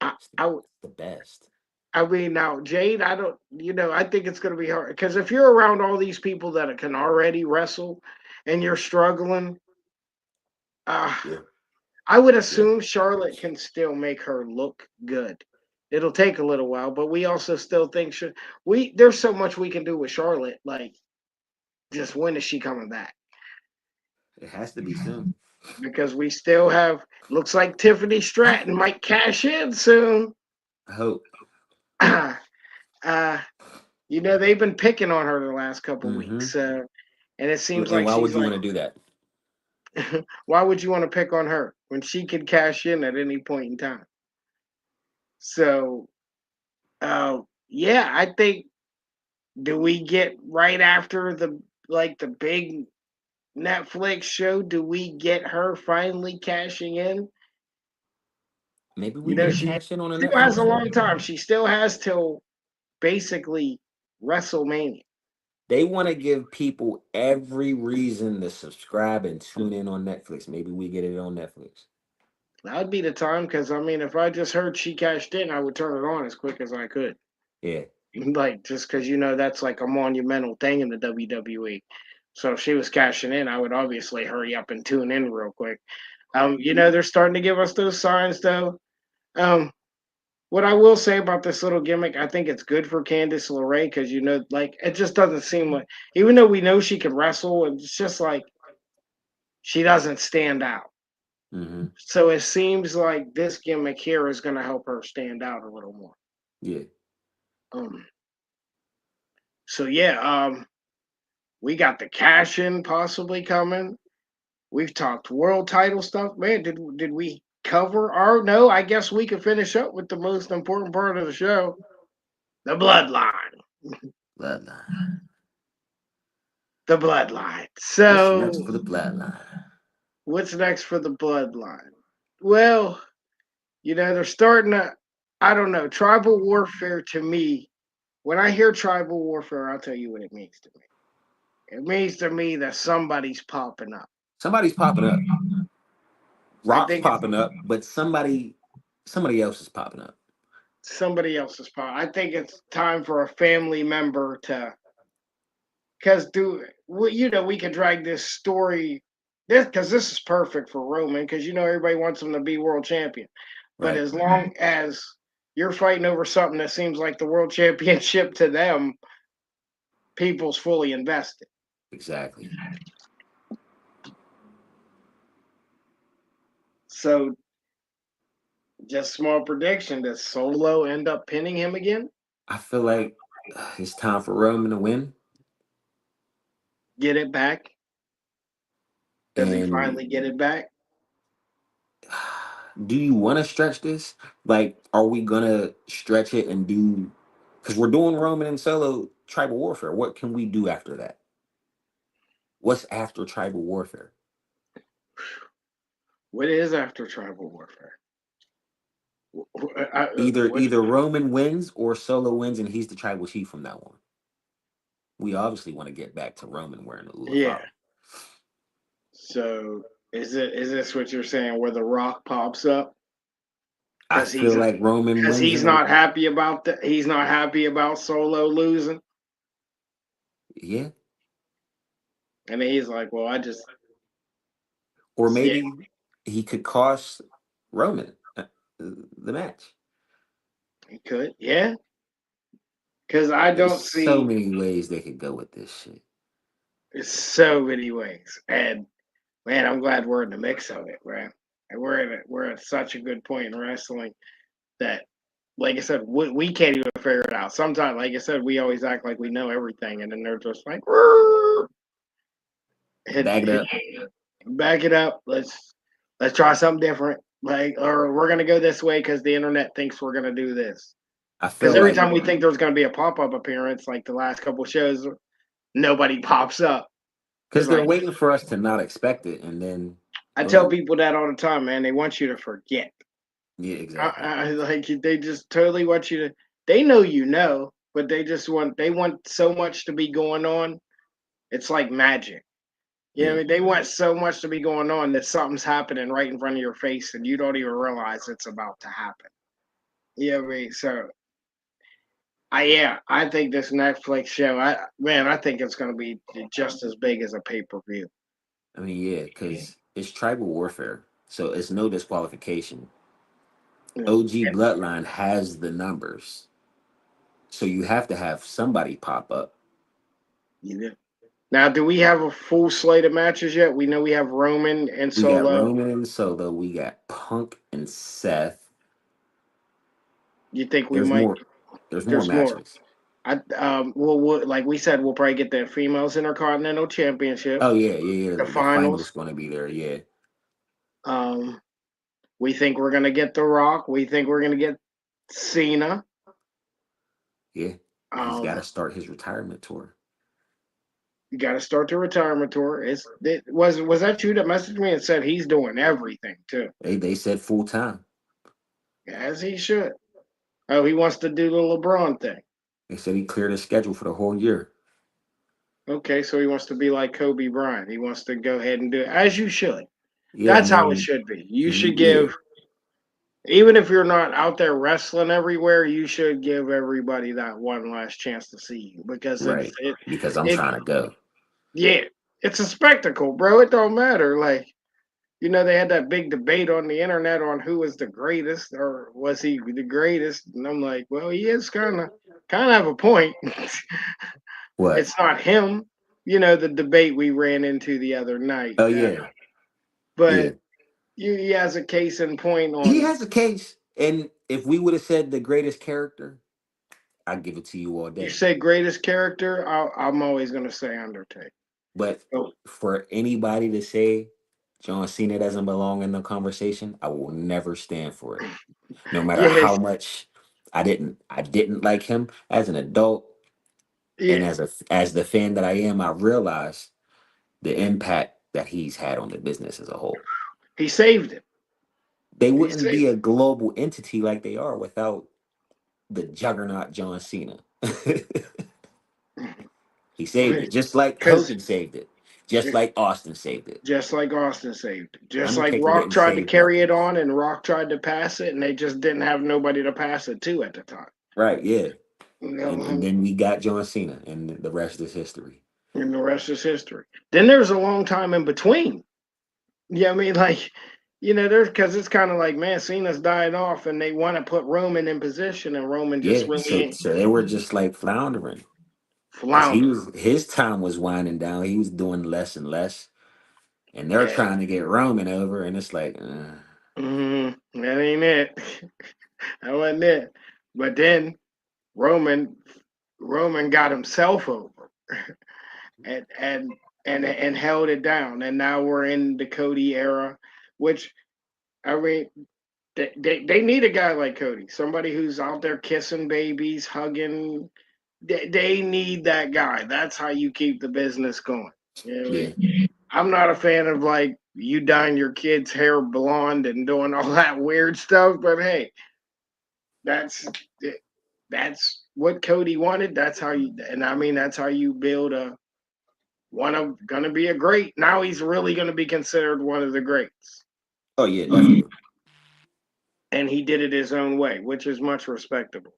[SPEAKER 1] I,
[SPEAKER 2] It's
[SPEAKER 1] I
[SPEAKER 2] the best.
[SPEAKER 1] I mean, now Jade, I don't, I think it's going to be hard because if you're around all these people that can already wrestle, and you're struggling, uh,
[SPEAKER 2] Yeah.
[SPEAKER 1] I would
[SPEAKER 2] Yeah.
[SPEAKER 1] assume Charlotte can still make her look good. It'll take a little while, but we also still think there's so much we can do with Charlotte. Like, just when is she coming back?
[SPEAKER 2] It has to be soon.
[SPEAKER 1] Because we still have looks like Tiffany Stratton might cash in soon.
[SPEAKER 2] I hope.
[SPEAKER 1] uh, they've been picking on her the last couple
[SPEAKER 2] Mm-hmm.
[SPEAKER 1] weeks, so and it seems
[SPEAKER 2] And
[SPEAKER 1] like
[SPEAKER 2] why
[SPEAKER 1] she's
[SPEAKER 2] would you
[SPEAKER 1] like,
[SPEAKER 2] want to do that?
[SPEAKER 1] why would you want to pick on her when she could cash in at any point in time? So, yeah, I think do we get right after the big Netflix show? Do we get her finally cashing in?
[SPEAKER 2] Maybe we get a
[SPEAKER 1] She
[SPEAKER 2] cash in on a
[SPEAKER 1] still has
[SPEAKER 2] Netflix
[SPEAKER 1] a
[SPEAKER 2] show.
[SPEAKER 1] long time. She still has till basically WrestleMania.
[SPEAKER 2] They want to give people every reason to subscribe and tune in on Netflix. Maybe we get it on Netflix.
[SPEAKER 1] That would be the time because I mean, if I just heard she cashed in, I would turn it on as quick as I could.
[SPEAKER 2] Yeah.
[SPEAKER 1] Like just because that's like a monumental thing in the WWE. So if she was cashing in, I would obviously hurry up and tune in real quick. They're starting to give us those signs though. Um, what I will say about this little gimmick, I think it's good for Candice LeRae because like it just doesn't seem like even though we know she can wrestle, it's just like she doesn't stand out.
[SPEAKER 2] Mm-hmm.
[SPEAKER 1] So it seems like this gimmick here is going to help her stand out a little more.
[SPEAKER 2] Yeah.
[SPEAKER 1] Um, so yeah, we got the cash in possibly coming. We've talked world title stuff. Man, did we cover our? No, I guess we could finish up with the most important part of the show, the bloodline.
[SPEAKER 2] Bloodline.
[SPEAKER 1] The bloodline.
[SPEAKER 2] What's next
[SPEAKER 1] So
[SPEAKER 2] for the bloodline?
[SPEAKER 1] what's next for the bloodline? Well, they're starting to. I don't know. Tribal warfare to me. When I hear tribal warfare, I'll tell you what it means to me. It means to me that somebody's popping up.
[SPEAKER 2] Somebody's popping up.
[SPEAKER 1] I
[SPEAKER 2] Rock's
[SPEAKER 1] think it's
[SPEAKER 2] popping up, but somebody else is popping up.
[SPEAKER 1] somebody else's pop. I think it's time for a family member to, because we can drag this story, because this is perfect for Roman, because everybody wants him to be world champion. But
[SPEAKER 2] Right.
[SPEAKER 1] as long as you're fighting over something that seems like the world championship to them, people's fully invested.
[SPEAKER 2] Exactly.
[SPEAKER 1] So, just small prediction: does Solo end up pinning him again?
[SPEAKER 2] I feel like it's time for Roman to win.
[SPEAKER 1] Get it back? Does he
[SPEAKER 2] And
[SPEAKER 1] finally get it back?
[SPEAKER 2] do you want to stretch this? Like, are we gonna stretch it and do? Because we're doing Roman and Solo tribal warfare. What can we do after that? What's after tribal warfare?
[SPEAKER 1] What is after tribal warfare? What
[SPEAKER 2] Either Roman wins or Solo wins, and he's the tribal chief from that one. We obviously want to get back to Roman wearing the
[SPEAKER 1] Yeah.
[SPEAKER 2] Ulafala.
[SPEAKER 1] So Is this what you're saying? Where the Rock pops up
[SPEAKER 2] I
[SPEAKER 1] because he's
[SPEAKER 2] feel like Roman
[SPEAKER 1] because
[SPEAKER 2] wins
[SPEAKER 1] he's
[SPEAKER 2] in a
[SPEAKER 1] not happy about he's not happy about Solo losing,
[SPEAKER 2] yeah,
[SPEAKER 1] and then he's like, well, I just
[SPEAKER 2] or
[SPEAKER 1] yeah,
[SPEAKER 2] maybe he could cost Roman the match.
[SPEAKER 1] he could yeah, because I
[SPEAKER 2] There's
[SPEAKER 1] don't
[SPEAKER 2] so
[SPEAKER 1] see
[SPEAKER 2] many ways they could go with this shit.
[SPEAKER 1] so many ways, and man, I'm glad we're in the mix of it, man. And we're at such a good point in wrestling that, like I said, we can't even figure it out. Sometimes, like I said, we always act like we know everything, and then they're just like,
[SPEAKER 2] Back it
[SPEAKER 1] hit,
[SPEAKER 2] up.
[SPEAKER 1] back it up. Let's try something different. Like, or we're gonna go this way because the internet thinks we're gonna do this.
[SPEAKER 2] I
[SPEAKER 1] Because
[SPEAKER 2] feel
[SPEAKER 1] every
[SPEAKER 2] like
[SPEAKER 1] time we think there's gonna be a pop up appearance, like the last couple shows, nobody pops up.
[SPEAKER 2] because
[SPEAKER 1] It's
[SPEAKER 2] they're
[SPEAKER 1] like
[SPEAKER 2] waiting for us to not expect it, and then
[SPEAKER 1] I tell
[SPEAKER 2] boom.
[SPEAKER 1] people that all the time, man. They want you to forget.
[SPEAKER 2] Yeah, exactly.
[SPEAKER 1] Like they just totally want you to. They know you know, but they want so much to be going on. It's like magic. You know what I
[SPEAKER 2] Yeah,
[SPEAKER 1] mean? They want so much to be going on that something's happening right in front of your face and you don't even realize it's about to happen. You know what I mean? So I think this Netflix show, I think it's gonna be just as big as a pay-per-view.
[SPEAKER 2] I mean, yeah, because it's tribal warfare, so it's no disqualification.
[SPEAKER 1] You know,
[SPEAKER 2] OG Bloodline has the numbers, so you have to have somebody pop up.
[SPEAKER 1] you know. Now, do we have a full slate of matches yet? We know we have Roman and
[SPEAKER 2] We got
[SPEAKER 1] Solo.
[SPEAKER 2] Roman and Solo. We got Punk and Seth.
[SPEAKER 1] You think we
[SPEAKER 2] There's
[SPEAKER 1] might?
[SPEAKER 2] more. There's more
[SPEAKER 1] There's more.
[SPEAKER 2] matches.
[SPEAKER 1] Like we said, we'll probably get the females Intercontinental Championship,
[SPEAKER 2] Oh yeah, yeah, yeah.
[SPEAKER 1] the
[SPEAKER 2] The finals
[SPEAKER 1] finals.
[SPEAKER 2] going to be there. Yeah,
[SPEAKER 1] Um, we think we're gonna get The Rock. We think we're gonna get Cena.
[SPEAKER 2] yeah. He's got to
[SPEAKER 1] Um,
[SPEAKER 2] start his retirement tour.
[SPEAKER 1] you got to start the retirement tour. Was that you that messaged me and said he's doing everything too,
[SPEAKER 2] They said full time.
[SPEAKER 1] as he should. Oh, he wants to do the LeBron thing.
[SPEAKER 2] They said he cleared his schedule for the whole year.
[SPEAKER 1] Okay, so he wants to be like Kobe Bryant. He wants to go ahead and do it as you should.
[SPEAKER 2] Yeah,
[SPEAKER 1] That's
[SPEAKER 2] and
[SPEAKER 1] how it
[SPEAKER 2] then
[SPEAKER 1] should be. You
[SPEAKER 2] he
[SPEAKER 1] should
[SPEAKER 2] yeah
[SPEAKER 1] give, even if you're not out there wrestling everywhere, you should give everybody that one last chance to see you because
[SPEAKER 2] right because I'm
[SPEAKER 1] it
[SPEAKER 2] trying to go.
[SPEAKER 1] yeah, it's a spectacle, bro. It don't matter. Like, they had that big debate on the internet on who was the greatest or was he the greatest, and I'm like, well, he is kind of have a point.
[SPEAKER 2] What?
[SPEAKER 1] It's not him. The debate we ran into the other night,
[SPEAKER 2] Oh yeah,
[SPEAKER 1] but
[SPEAKER 2] yeah.
[SPEAKER 1] he has a case in point
[SPEAKER 2] He
[SPEAKER 1] on.
[SPEAKER 2] has a case, and if we would have said the greatest character, I'd give it to you all
[SPEAKER 1] You
[SPEAKER 2] day.
[SPEAKER 1] say greatest character, I'm always gonna say Undertaker.
[SPEAKER 2] But
[SPEAKER 1] Oh,
[SPEAKER 2] for anybody to say John Cena doesn't belong in the conversation, I will never stand for it. No matter how
[SPEAKER 1] yes,
[SPEAKER 2] much I didn't like him as an adult, and
[SPEAKER 1] yeah,
[SPEAKER 2] as the fan that I am, I realize the impact that he's had on the business as a whole.
[SPEAKER 1] he saved it.
[SPEAKER 2] They
[SPEAKER 1] He
[SPEAKER 2] wouldn't be
[SPEAKER 1] saved
[SPEAKER 2] a global entity like they are without the juggernaut John Cena. He saved
[SPEAKER 1] it
[SPEAKER 2] it, just like
[SPEAKER 1] because
[SPEAKER 2] Hogan saved it, just like Austin saved it.
[SPEAKER 1] just like Austin saved it. Just like
[SPEAKER 2] Undertaker
[SPEAKER 1] Rock
[SPEAKER 2] didn't
[SPEAKER 1] tried to
[SPEAKER 2] save
[SPEAKER 1] carry
[SPEAKER 2] nothing.
[SPEAKER 1] it on and Rock tried to pass it, and they just didn't have nobody to pass it to at the time.
[SPEAKER 2] Right, yeah.
[SPEAKER 1] You
[SPEAKER 2] And
[SPEAKER 1] know,
[SPEAKER 2] then we got John Cena, and the rest is history.
[SPEAKER 1] and the rest is history. Then there's a long time in between. Yeah, I mean, like, there's because it's kind of like, man, Cena's dying off, and they want to put Roman in position, and Roman just
[SPEAKER 2] Yeah,
[SPEAKER 1] really
[SPEAKER 2] so
[SPEAKER 1] ain't
[SPEAKER 2] so they were just like floundering because
[SPEAKER 1] flounder.
[SPEAKER 2] his time was winding down. He was doing less and less, and they're
[SPEAKER 1] Yeah,
[SPEAKER 2] trying to get Roman over, and it's like,
[SPEAKER 1] that ain't it. That wasn't it. But then Roman, Roman got himself over, and and held it down, and now we're in the Cody era, which I mean, they need a guy like Cody, somebody who's out there kissing babies, hugging. They need that guy. That's how you keep the business going. You know what I
[SPEAKER 2] yeah,
[SPEAKER 1] mean? I'm not a fan of like you dyeing your kid's hair blonde and doing all that weird stuff, but hey, that's that's what Cody wanted. That's how you, and I mean, that's how you build one of gonna be a great. Now he's really gonna be considered one of the greats.
[SPEAKER 2] Oh yeah, definitely.
[SPEAKER 1] And he did it his own way, which is much respectable.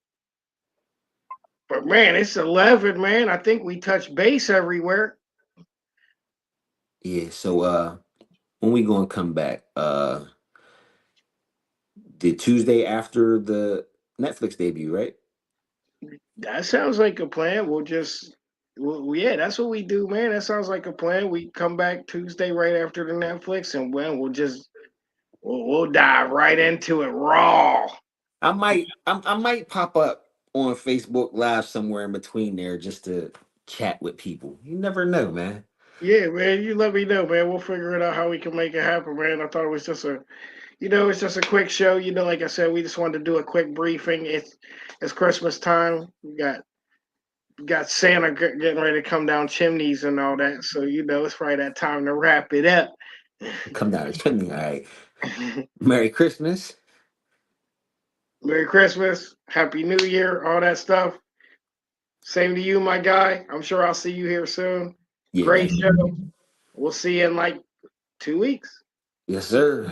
[SPEAKER 1] But man, it's 11, man. I think we touch base everywhere.
[SPEAKER 2] Yeah. So when we gonna come back? The Tuesday after the Netflix debut, right?
[SPEAKER 1] That sounds like a plan. Yeah, that's what we do, man. That sounds like a plan. We come back Tuesday right after the Netflix, and we'll dive right into it raw.
[SPEAKER 2] I might pop up on Facebook Live somewhere in between there just to chat with people. You never know, man.
[SPEAKER 1] Yeah, man. You let me know, man. We'll figure it out how we can make it happen, man. I thought it was just it's just a quick show. Like I said, we just wanted to do a quick briefing. It's Christmas time. We got Santa getting ready to come down chimneys and all that. So it's probably that time to wrap it up.
[SPEAKER 2] Come down to me, all right. Merry Christmas.
[SPEAKER 1] Merry Christmas, Happy New Year, all that stuff. Same to you, my guy. I'm sure I'll see you here soon.
[SPEAKER 2] Yeah,
[SPEAKER 1] Great
[SPEAKER 2] definitely.
[SPEAKER 1] show. We'll see you in like 2 weeks.
[SPEAKER 2] Yes, sir.